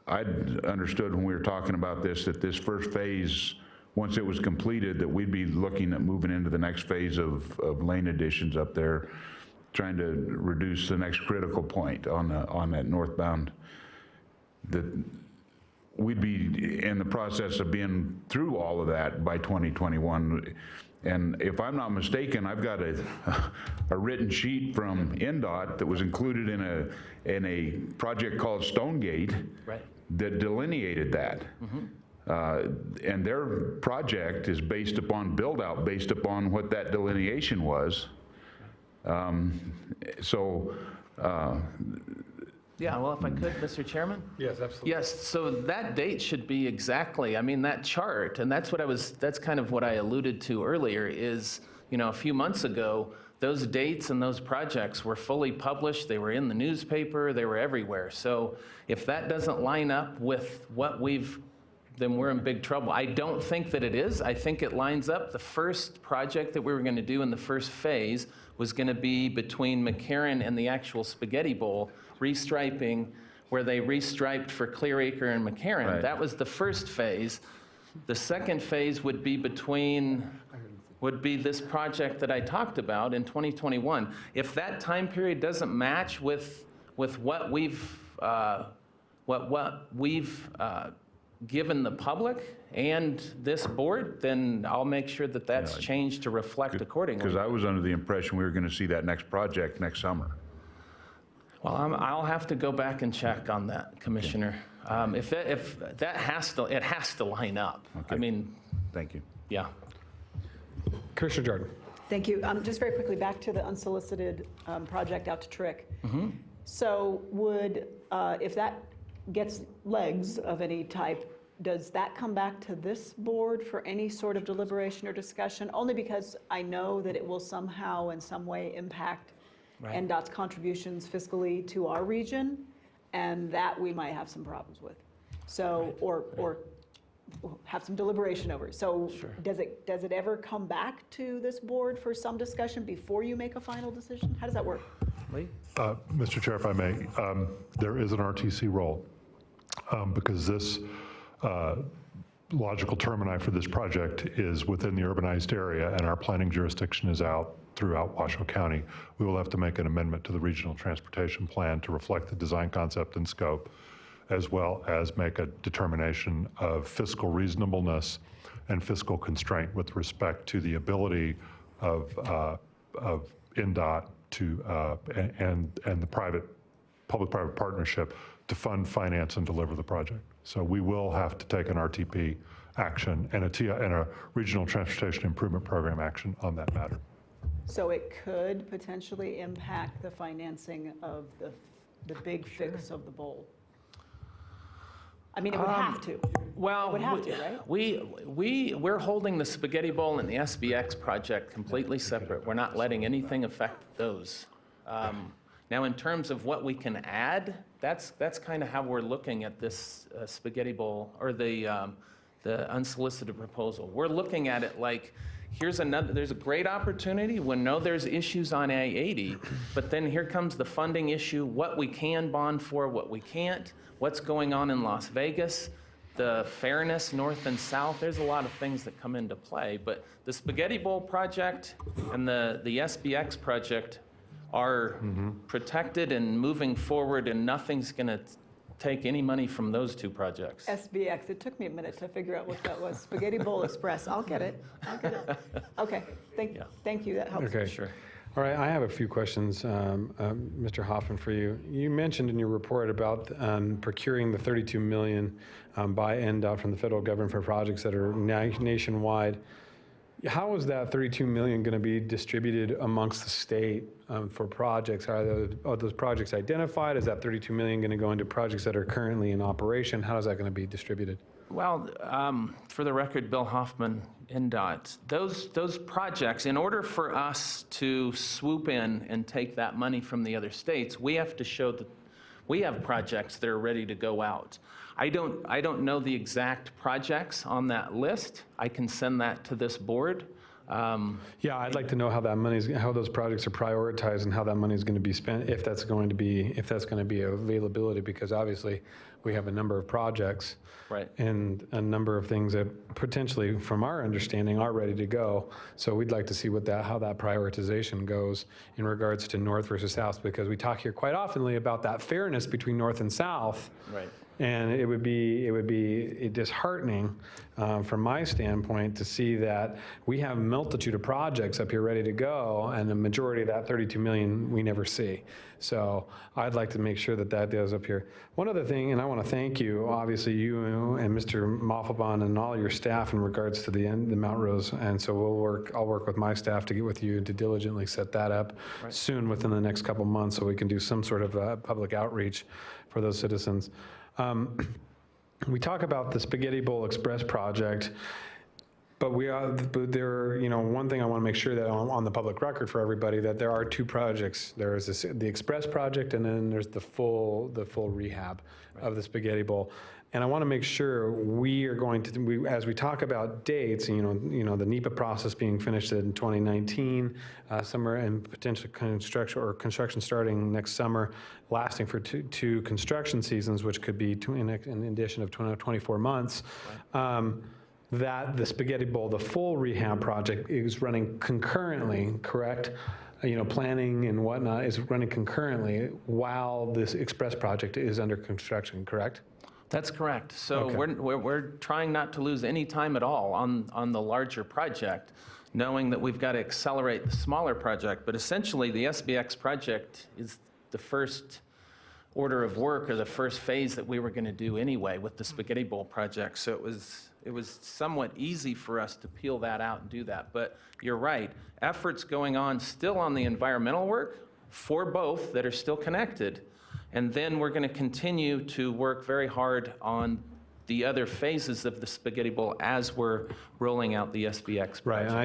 I'd understood when we were talking about this that this first phase, once it was completed, that we'd be looking at moving into the next phase of lane additions up there, trying to reduce the next critical point on that northbound. That we'd be in the process of being through all of that by 2021. And if I'm not mistaken, I've got a written sheet from NDOT that was included in a project called Stonegate that delineated that. And their project is based upon build-out, based upon what that delineation was. Yeah, well, if I could, Mr. Chairman? Yes, absolutely. Yes, so that date should be exactly, I mean, that chart, and that's kind of what I alluded to earlier is, a few months ago, those dates and those projects were fully published, they were in the newspaper, they were everywhere. So if that doesn't line up with what then we're in big trouble. I don't think that it is. I think it lines up. The first project that we were going to do in the first phase was going to be between McCarran and the actual Spaghetti Bowl, restriping where they restriped for Clearacre and McCarran. Right. That was the first phase. The second phase would be this project that I talked about in 2021. If that time period doesn't match with what we've given the public and this board, then I'll make sure that that's changed to reflect accordingly. Because I was under the impression we were going to see that next project next summer. Well, I'll have to go back and check on that, Commissioner. If that has to line up. Okay. I mean, thank you. Yeah. Commissioner Jordan. Thank you. Just very quickly, back to the unsolicited project out to Trick. So would, if that gets legs of any type, does that come back to this board for any sort of deliberation or discussion? Only because I know that it will somehow in some way impact NDOT's contributions fiscally to our region, and that we might have some problems with. So, or have some deliberation over. So does it ever come back to this board for some discussion before you make a final decision? How does that work? Mr. Chair, if I may, there is an RTC role because this logical termini for this project is within the urbanized area and our planning jurisdiction is out throughout Washoe County. We will have to make an amendment to the regional transportation plan to reflect the design concept and scope, as well as make a determination of fiscal reasonableness and fiscal constraint with respect to the ability of NDOT to and the public-private partnership to fund, finance, and deliver the project. So we will have to take an RTP action and a regional transportation improvement program action on that matter. So it could potentially impact the financing of the big fix of the bowl. I mean, it would have to. Well, it would have to, right? We're holding the Spaghetti Bowl and the SBX project completely separate. We're not letting anything affect those. Now, in terms of what we can add, that's kind of how we're looking at this Spaghetti Bowl or the the unsolicited proposal. We're looking at it like, there's a great opportunity. We know there's issues on I-80, but then here comes the funding issue, what we can bond for, what we can't, what's going on in Las Vegas, the fairness north and south. There's a lot of things that come into play, but the Spaghetti Bowl project and the SBX project are protected and moving forward, and nothing's going to take any money from those two projects. SBX, it took me a minute to figure out what that was. Spaghetti Bowl Express, I'll get it. Okay, thank you, that helps. Okay, sure. All right, I have a few questions, Mr. Hoffman, for you. You mentioned in your report about procuring the $32 million by NDOT from the federal government for projects that are nationwide. How is that $32 million going to be distributed amongst the state for projects? Are those projects identified? Is that $32 million going to go into projects that are currently in operation? How is that going to be distributed? Well, for the record, Bill Hoffman, NDOT, those projects, in order for us to swoop in and take that money from the other states, we have to show that we have projects that are ready to go out. I don't know the exact projects on that list. I can send that to this board. Yeah, I'd like to know how how those projects are prioritized and how that money is going to be spent, if that's going to be availability, because obviously we have a number of projects. Right. And a number of things that potentially, from our understanding, are ready to go. So we'd like to see how that prioritization goes in regards to north versus south, because we talk here quite oftenly about that fairness between north and south. Right. And it would be disheartening from my standpoint to see that we have a multitude of projects up here ready to go, and the majority of that $32 million we never see. So I'd like to make sure that goes up here. One other thing, and I want to thank you, obviously you and Mr. Moffelbaum and all your staff in regards to the Mount Rose, and so I'll work with my staff to get with you to diligently set that up soon, within the next couple months, so we can do some sort of public outreach for those citizens. We talk about the Spaghetti Bowl Express project, but one thing I want to make sure that on the public record for everybody, that there are two projects. There is the Express project, and then there's the full rehab of the Spaghetti Bowl. And I want to make sure we are going to, as we talk about dates, the NEPA process being finished in 2019, summer, and potential construction starting next summer, lasting for two construction seasons, which could be in addition of 24 months. That the Spaghetti Bowl, the full rehab project, is running concurrently, correct? Planning and whatnot is running concurrently while this Express project is under construction, correct? That's correct. So Okay. we're trying not to lose any time at all on the larger project, knowing that we've got to accelerate the smaller project. But essentially, the SBX project is the first order of work, or the first phase that we were going to do anyway with the Spaghetti Bowl project. So it was somewhat easy for us to peel that out and do that. But you're right, efforts going on still on the environmental work for both that are still connected. And then we're going to continue to work very hard on the other phases of the Spaghetti Bowl as we're rolling out the SBX project. Right, and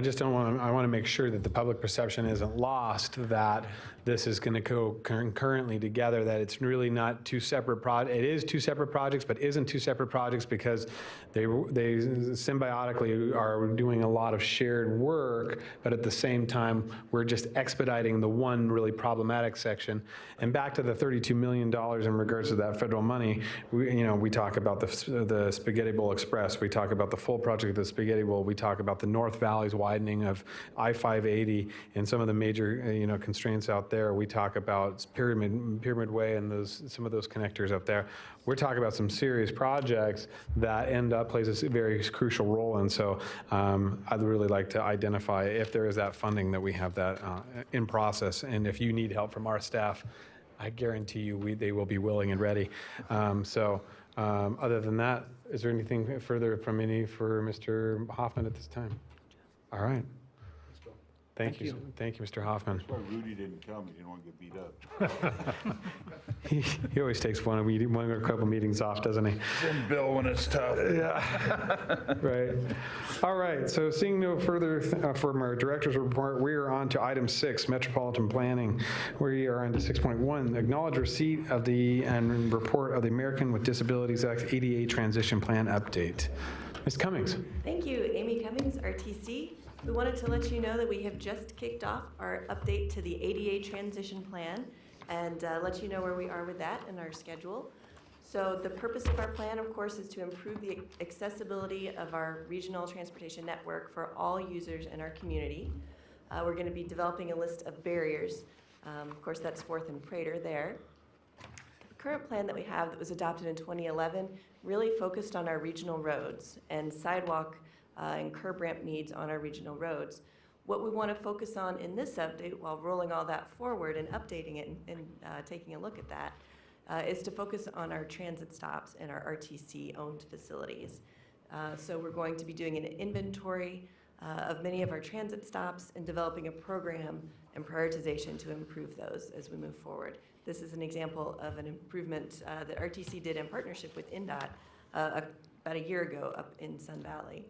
I want to make sure that the public perception isn't lost, that this is going to go concurrently together, that it's really not two separate projects. It is two separate projects, but isn't two separate projects because they symbiotically are doing a lot of shared work, but at the same time, we're just expediting the one really problematic section. And back to the $32 million in regards to that federal money, we talk about the Spaghetti Bowl Express, we talk about the full project of the Spaghetti Bowl, we talk about the North Valley's widening of I-580 and some of the major constraints out there. We talk about Pyramid Way and some of those connectors up there. We're talking about some serious projects that NDOT plays a very crucial role in. So I'd really like to identify if there is that funding, that we have that in process. And if you need help from our staff, I guarantee you they will be willing and ready. Other than that, is there anything further for Mr. Hoffman at this time? All right. Thank you. Thank you, Mr. Hoffman. That's why Rudy didn't come. He didn't want to get beat up. He always takes one or a couple meetings off, doesn't he? Send Bill when it's tough. Yeah. Right. All right. So seeing no further from our director's report, we are on to item 6, Metropolitan Planning. We are on to 6.1, acknowledge receipt and report of the American with Disabilities Act ADA Transition Plan update. Ms. Cummings? Thank you, Amy Cummings, RTC. We wanted to let you know that we have just kicked off our update to the ADA transition plan and let you know where we are with that and our schedule. So the purpose of our plan, of course, is to improve the accessibility of our regional transportation network for all users in our community. We're going to be developing a list of barriers. Of course, that's 4th and Prater there. The current plan that we have that was adopted in 2011 really focused on our regional roads and sidewalk and curb ramp needs on our regional roads. What we want to focus on in this update, while rolling all that forward and updating it and taking a look at that, is to focus on our transit stops and our RTC-owned facilities. So we're going to be doing an inventory of many of our transit stops and developing a program and prioritization to improve those as we move forward. This is an example of an improvement that RTC did in partnership with INDOT about a year ago up in Sun Valley.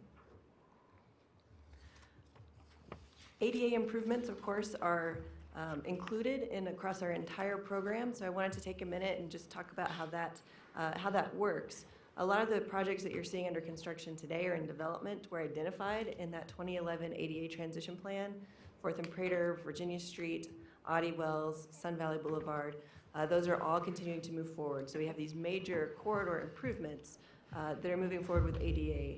ADA improvements, of course, are included across our entire program, so I wanted to take a minute and just talk about how that works. A lot of the projects that you're seeing under construction today or in development were identified in that 2011 ADA transition plan. 4th and Prater, Virginia Street, Audie Wells, Sun Valley Boulevard. Those are all continuing to move forward. So we have these major corridor improvements that are moving forward with ADA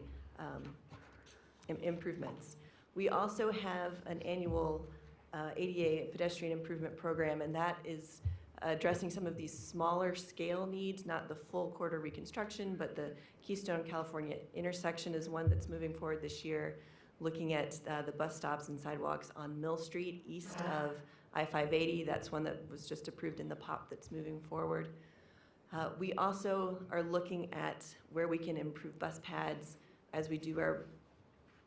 improvements. We also have an annual ADA pedestrian improvement program, and that is addressing some of these smaller scale needs, not the full corridor reconstruction, but the Keystone California intersection is one that's moving forward this year, looking at the bus stops and sidewalks on Mill Street east of I-580. That's one that was just approved in the POP that's moving forward. We also are looking at where we can improve bus pads as we do our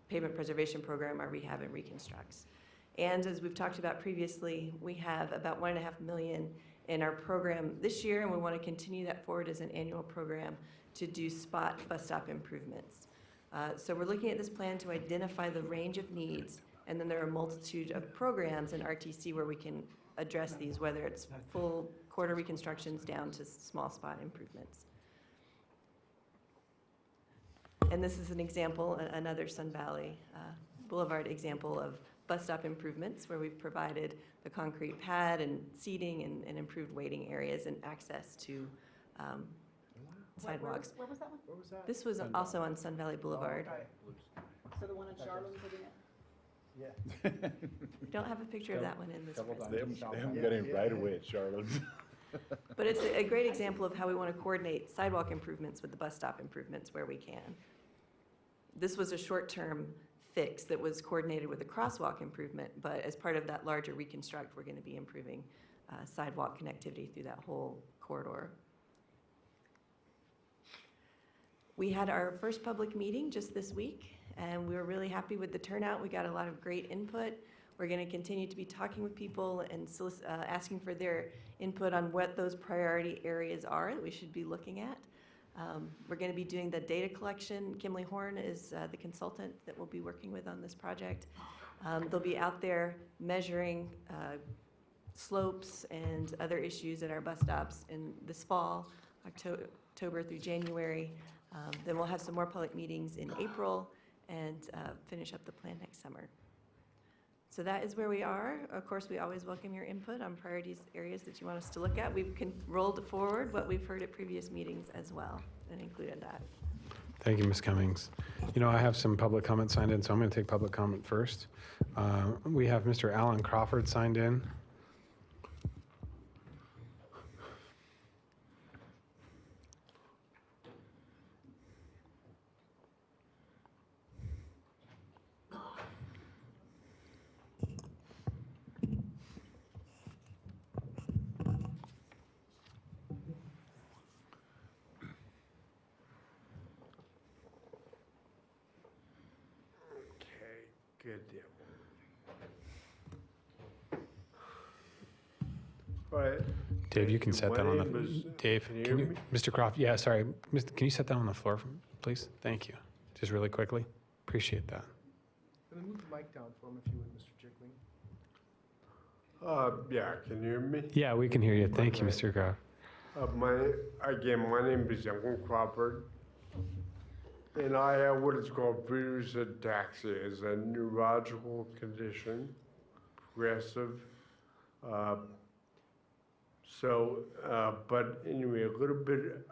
pavement preservation program, our rehab and reconstructs. And as we've talked about previously, we have about $1.5 million in our program this year, and we want to continue that forward as an annual program to do spot bus stop improvements. So we're looking at this plan to identify the range of needs, and then there are a multitude of programs in RTC where we can address these, whether it's full corridor reconstructions down to small spot improvements. And this is an example, another Sun Valley Boulevard example of bus stop improvements where we've provided the concrete pad and seating and improved waiting areas and access to sidewalks. Where was that one? This was also on Sun Valley Boulevard. So the one in Charlotte putting it? Yeah. Don't have a picture of that one in this presentation. They haven't got in right away at Charlotte's. But it's a great example of how we want to coordinate sidewalk improvements with the bus stop improvements where we can. This was a short-term fix that was coordinated with a crosswalk improvement, but as part of that larger reconstruct, we're going to be improving sidewalk connectivity through that whole corridor. We had our first public meeting just this week, and we were really happy with the turnout. We got a lot of great input. We're going to continue to be talking with people and asking for their input on what those priority areas are that we should be looking at. We're going to be doing the data collection. Kimberly Horn is the consultant that we'll be working with on this project. They'll be out there measuring slopes and other issues at our bus stops in this fall, October through January. Then we'll have some more public meetings in April and finish up the plan next summer. So that is where we are. Of course, we always welcome your input on priorities areas that you want us to look at. We've rolled forward what we've heard at previous meetings as well and included that. Thank you, Ms. Cummings. You know, I have some public comment signed in, so I'm going to take public comment first. We have Mr. Alan Crawford signed in. Good deal. All right. Dave, you can set that on My the, name is- Dave, can you can hear you, me? Mr. Crawford, yeah, sorry, can you set that on the floor, please? Thank you. Just really quickly. Appreciate that. Can I move the mic down for him if you would, Mr. Jickling? Yeah, can you hear me? Yeah, we can hear you. Thank you, Mr. Crawford. My name is Young Crawford. and I have what is called Friedreich's ataxia. It's a neurological condition, progressive. But anyway, a little bit,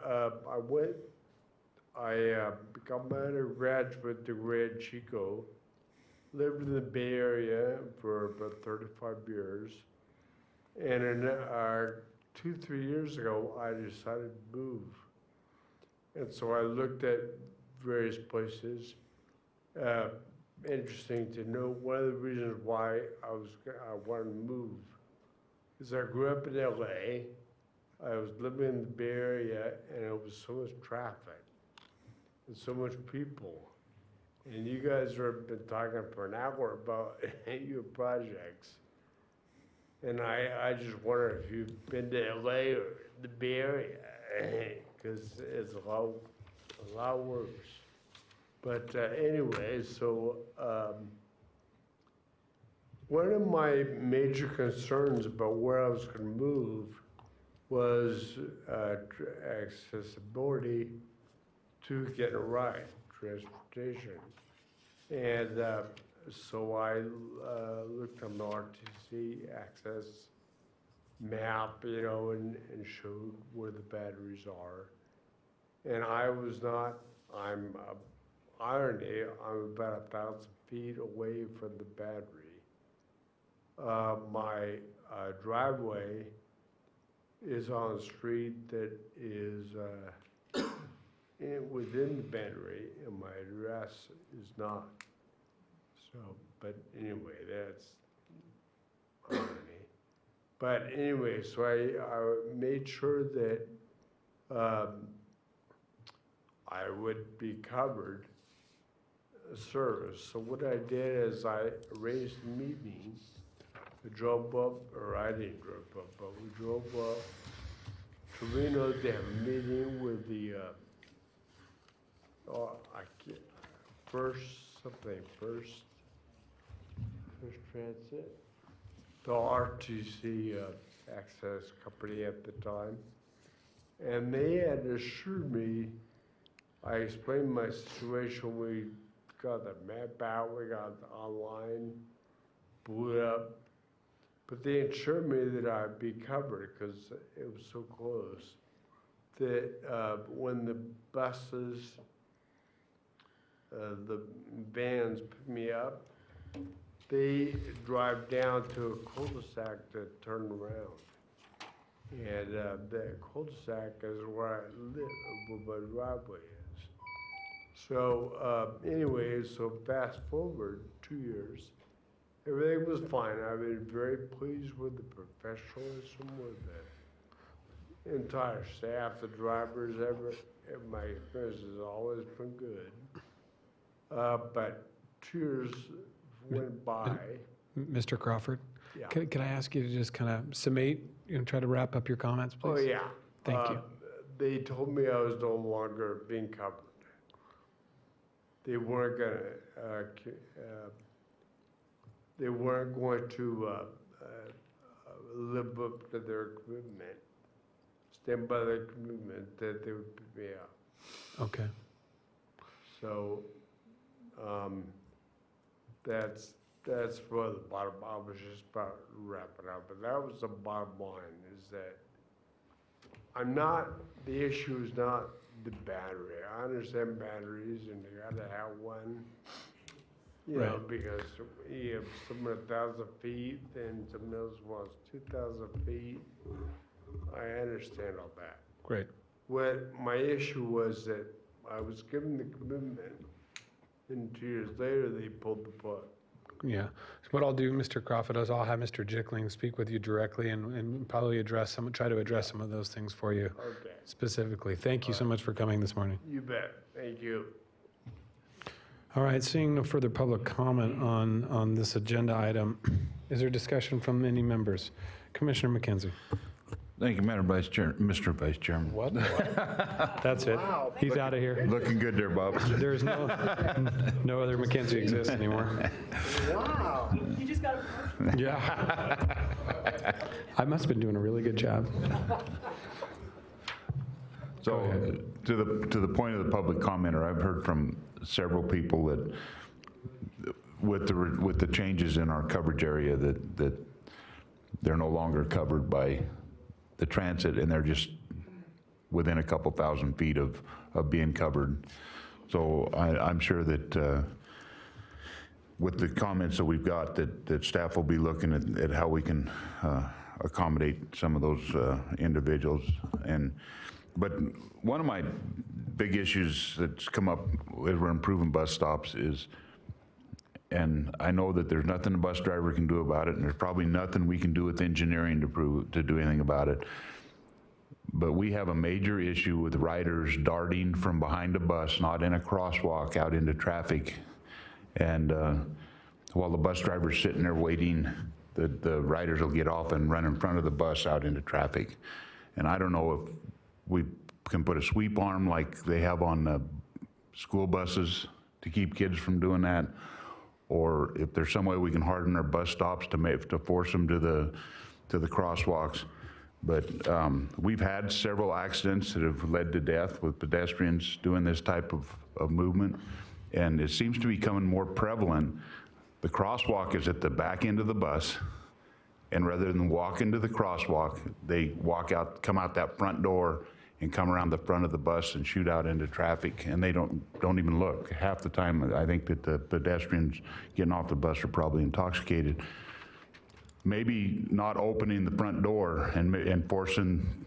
I got my undergraduate degree at Chico, lived in the Bay Area for about 35 years. And in 2-3 years ago, I decided to move. And so I looked at various places. Interesting to know, one of the reasons why I wanted to move is I grew up in LA. I was living in the Bay Area, and it was so much traffic and so much people. And you guys have been talking for an hour about your projects. And I just wonder if you've been to LA or the Bay Area, because it's a lot worse. But anyway, so one of my major concerns about where I was going to move was accessibility to get a ride, transportation. And so I looked on the RTC access map, and showed where the batteries are. And I was not, irony, I'm about 1,000 feet away from the battery. My driveway is on a street that is within the battery, and my address is not. So, but anyway, that's irony. But anyway, so I made sure that I would be covered service. So what I did is I arranged a meeting. We drove up, or I didn't drive up, but we drove up to Reno to have a meeting with the First Transit, the RTC access company at the time. And they had assured me, I explained my situation, we got the map out, we got it online, blew it up. But they assured me that I'd be covered because it was so close. That when the buses, the vans pick me up, they drive down to a cul-de-sac to turn around. And that cul-de-sac is where I live, where my driveway is. So anyway, so fast forward 2 years, everything was fine. I've been very pleased with the professionalism, with the entire staff, the drivers, my experience has always been good. But 2 years went by. Mr. Crawford? Yeah. Can I ask you to just kind of summate and try to wrap up your comments, please? Oh, yeah. Thank you. They told me I was no longer being covered. They weren't going to live up to their commitment, stand by their commitment that they would pick me up. Okay. So that's for the bottom. I was just about wrapping up, but that was the bottom line, is that the issue is not the battery. I understand batteries and you gotta have one, you know, because you have some 1,000 feet and some else wants 2,000 feet. I understand all that. Great. What my issue was that I was given the commitment, and 2 years later, they pulled the plug. Yeah. So what I'll do, Mr. Crawford, is I'll have Mr. Jickling speak with you directly and probably try to address some of those things for you Okay. specifically. Thank you so much for coming this morning. You bet. Thank you. All right, seeing no further public comment on this agenda item, is there discussion from any members? Commissioner Mackenzie. Thank you, Mr. Vice Chairman. What? That's it. He's out of here. Looking good there, Bob. There's no other Mackenzie exists anymore. Wow. You just got a Yeah. I must have been doing a really good job. So to the point of the public commenter, I've heard from several people that with the changes in our coverage area that they're no longer covered by the transit, and they're just within a couple thousand feet of being covered. So I'm sure that with the comments that we've got, that staff will be looking at how we can accommodate some of those individuals. But one of my big issues that's come up as we're improving bus stops is, and I know that there's nothing a bus driver can do about it, and there's probably nothing we can do with engineering to do anything about it. But we have a major issue with riders darting from behind a bus, not in a crosswalk, out into traffic. And while the bus driver's sitting there waiting, the riders will get off and run in front of the bus out into traffic. And I don't know if we can put a sweep arm like they have on the school buses to keep kids from doing that, or if there's some way we can harden our bus stops to force them to the crosswalks. But we've had several accidents that have led to death with pedestrians doing this type of movement, and it seems to be becoming more prevalent. The crosswalk is at the back end of the bus, and rather than walk into the crosswalk, they come out that front door and come around the front of the bus and shoot out into traffic, and they don't even look. Half the time, I think that the pedestrians getting off the bus are probably intoxicated. Maybe not opening the front door and forcing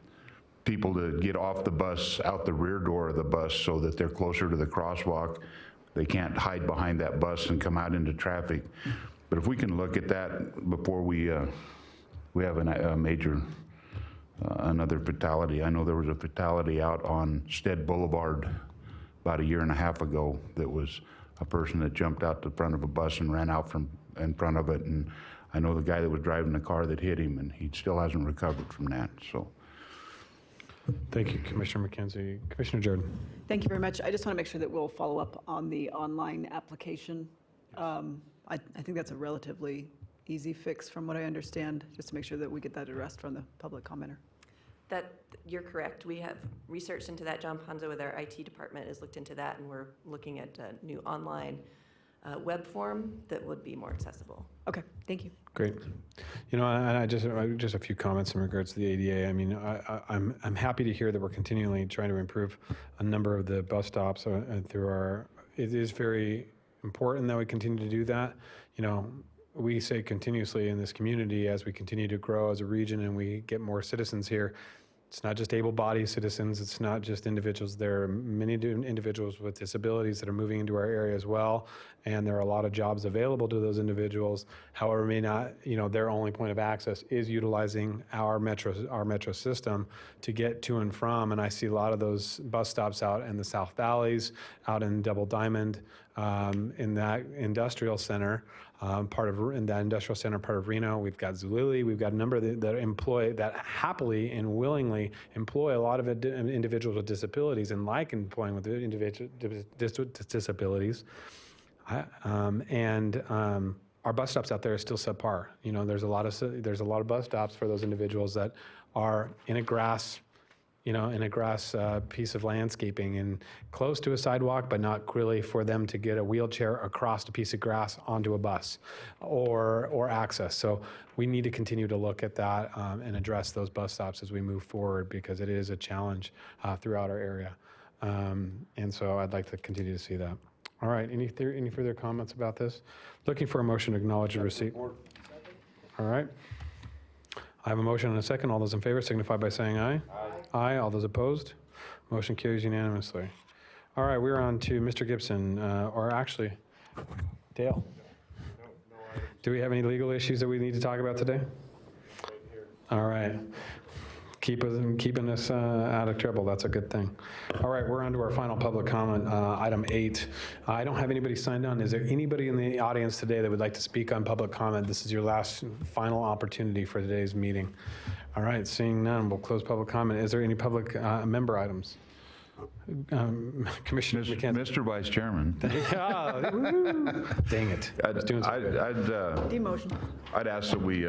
people to get off the bus out the rear door of the bus so that they're closer to the crosswalk. They can't hide behind that bus and come out into traffic. But if we can look at that before we have a major another fatality. I know there was a fatality out on Stead Boulevard about a year and a half ago that was a person that jumped out the front of a bus and ran out from in front of it. And I know the guy that was driving the car that hit him, and he still hasn't recovered from that. So, thank you, Commissioner Mackenzie. Commissioner Jordan. Thank you very much. I just want to make sure that we'll follow up on the online application. I think that's a relatively easy fix from what I understand, just to make sure that we get that addressed from the public commenter. You're correct. We have researched into that. John Ponzo with our IT department has looked into that, and we're looking at a new online web form that would be more accessible. Okay, thank you. Great. You know, I just a few comments in regards to the ADA. I mean, I'm happy to hear that we're continually trying to improve a number of the bus stops through our. It is very important that we continue to do that. You know, we say continuously in this community as we continue to grow as a region and we get more citizens here. It's not just able-bodied citizens. It's not just individuals. There are many individuals with disabilities that are moving into our area as well, and there are a lot of jobs available to those individuals. However, may not, you know, their only point of access is utilizing our metro system to get to and from. And I see a lot of those bus stops out in the South Valleys, out in Double Diamond, in that industrial center. In that industrial center part of Reno, we've got Zulili, we've got a number that happily and willingly employ a lot of individuals with disabilities and like employing with individuals with disabilities. Our bus stops out there are still subpar. You know, there's a lot of bus stops for those individuals that are in a grass piece of landscaping and close to a sidewalk, but not really for them to get a wheelchair across a piece of grass onto a bus or access. So we need to continue to look at that and address those bus stops as we move forward, because it is a challenge throughout our area. And so I'd like to continue to see that. All right, any further comments about this? Looking for a motion to acknowledge the receipt. All right. I have a motion and a second. All those in favor signify by saying aye. Aye. Aye. All those opposed? Motion carries unanimously. All right, we're on to Mr. Gibson, or actually, Dale. Do we have any legal issues that we need to talk about today? All right. Keeping us out of trouble. That's a good thing. All right, we're on to our final public comment, item 8. I don't have anybody signed on. Is there anybody in the audience today that would like to speak on public comment? This is your last final opportunity for today's meeting. All right, seeing none, we'll close public comment. Is there any public member items? Commissioner Mackenzie. Mr. Vice Chairman. Dang it. Demotion. I'd ask that we,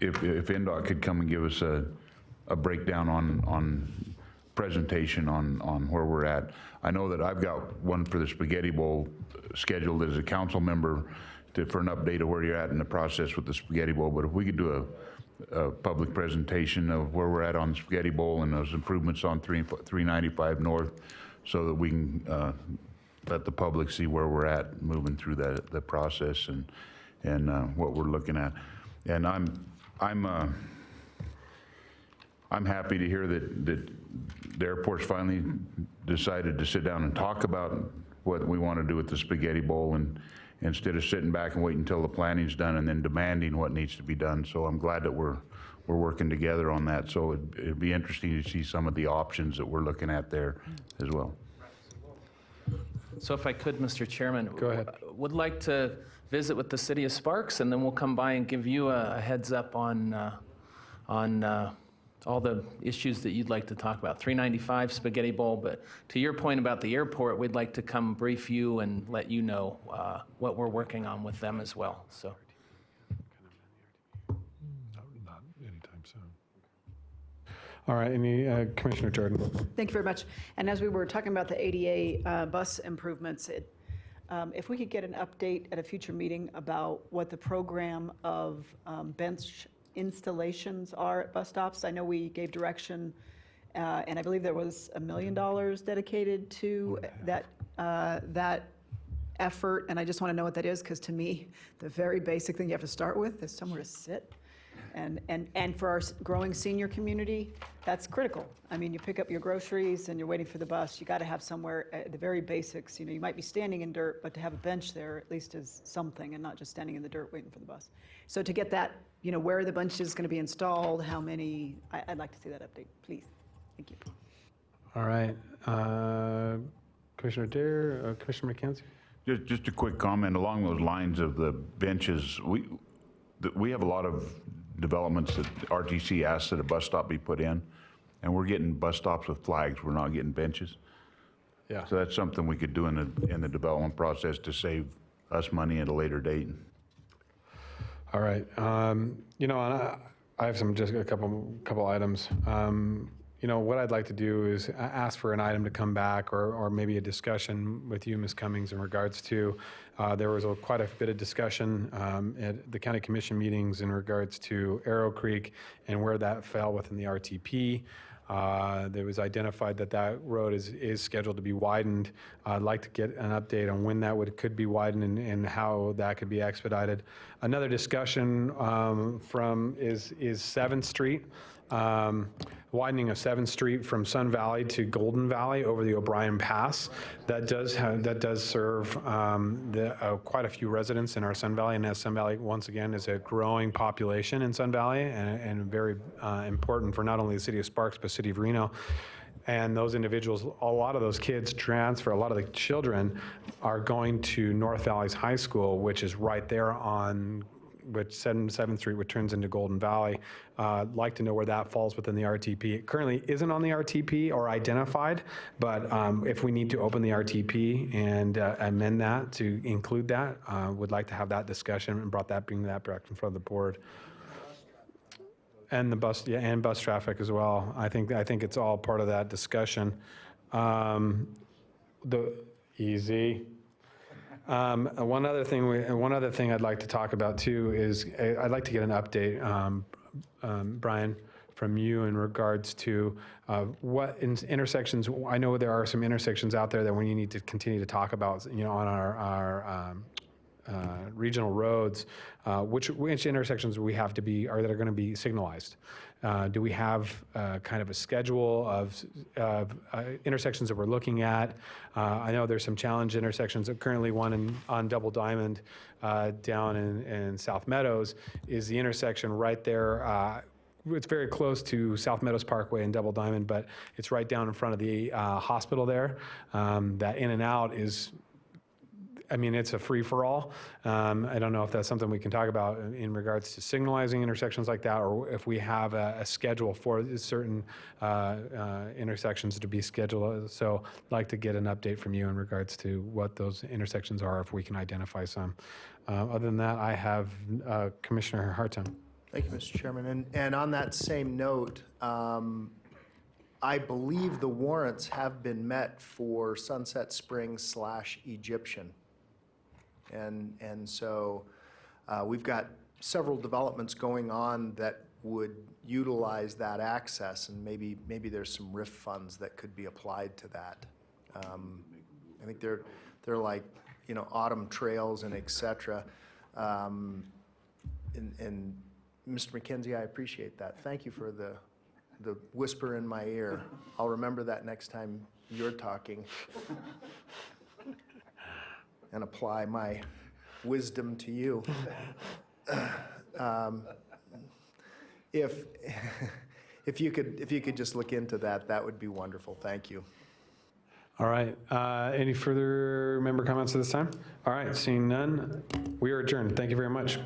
if NDOT could come and give us a breakdown on presentation on where we're at. I know that I've got one for the Spaghetti Bowl scheduled as a council member for an update of where you're at in the process with the Spaghetti Bowl, but if we could do a public presentation of where we're at on the Spaghetti Bowl and those improvements on 395 North, so that we can let the public see where we're at moving through the process and what we're looking at. And I'm happy to hear that the airport's finally decided to sit down and talk about what we want to do with the Spaghetti Bowl, and instead of sitting back and waiting until the planning's done and then demanding what needs to be done. So I'm glad that we're working together on that. So it'd be interesting to see some of the options that we're looking at there as well. So if I could, Mr. Chairman. Go ahead. Would like to visit with the city of Sparks, and then we'll come by and give you a heads up on all the issues that you'd like to talk about. 395 Spaghetti Bowl, but to your point about the airport, we'd like to come brief you and let you know what we're working on with them as well. So. Not anytime soon. All right, Commissioner Jordan. Thank you very much. And as we were talking about the ADA bus improvements, if we could get an update at a future meeting about what the program of bench installations are at bus stops. I know we gave direction, and I believe there was $1 million dedicated to that effort, and I just want to know what that is, because to me, the very basic thing you have to start with is somewhere to sit. And for our growing senior community, that's critical. I mean, you pick up your groceries and you're waiting for the bus, you got to have somewhere, the very basics. You know, you might be standing in dirt, but to have a bench there at least is something, and not just standing in the dirt waiting for the bus. So to get that, you know, where the bench is going to be installed, how many, I'd like to see that update, please. Thank you. All right. Commissioner Dare, Commissioner Mackenzie? Just a quick comment along those lines of the benches. We have a lot of developments that RTC asks that a bus stop be put in, and we're getting bus stops with flags. We're not getting benches. Yeah. So that's something we could do in the development process to save us money at a later date. All right. And I have just a couple items. What I'd like to do is ask for an item to come back, or maybe a discussion with you, Ms. Cummings, in regards to, there was quite a bit of discussion at the county commission meetings in regards to Arrow Creek and where that fell within the RTP. There was identified that road is scheduled to be widened. I'd like to get an update on when that could be widened and how that could be expedited. Another discussion is 7th Street. Widening of 7th Street from Sun Valley to Golden Valley over the O'Brien Pass. That does serve quite a few residents in our Sun Valley, and as Sun Valley, once again, is a growing population in Sun Valley, and very important for not only the city of Sparks, but city of Reno. And those individuals, a lot of those kids transfer, a lot of the children are going to North Valley's high school, which is right there on 7th Street, which turns into Golden Valley. Like to know where that falls within the RTP. It currently isn't on the RTP or identified, but if we need to open the RTP and amend that to include that, would like to have that discussion and bring that back in front of the board. And the bus, and bus traffic as well. I think it's all part of that discussion. Easy. One other thing I'd like to talk about too is I'd like to get an update, Brian, from you in regards to what intersections. I know there are some intersections out there that we need to continue to talk about, on our regional roads. Which intersections we have to be, that are going to be signalized? Do we have kind of a schedule of intersections that we're looking at? I know there's some challenge intersections. Currently, one on Double Diamond down in South Meadows is the intersection right there. It's very close to South Meadows Parkway and Double Diamond, but it's right down in front of the hospital there. That in and out is, it's a free-for-all. I don't know if that's something we can talk about in regards to signalizing intersections like that, or if we have a schedule for certain intersections to be scheduled. So I'd like to get an update from you in regards to what those intersections are, if we can identify some. Other than that, I have Commissioner Hartung. Thank you, Mr. Chairman. And on that same note, I believe the warrants have been met for Sunset Springs / Egyptian. And so we've got several developments going on that would utilize that access, and maybe there's some RIF funds that could be applied to that. I think they're like, autumn trails and et cetera. And Mr. Mackenzie, I appreciate that. Thank you for the whisper in my ear. I'll remember that next time you're talking and apply my wisdom to you. If you could just look into that, that would be wonderful. Thank you. All right. Any further member comments at this time? All right. Seeing none, we are adjourned. Thank you very much.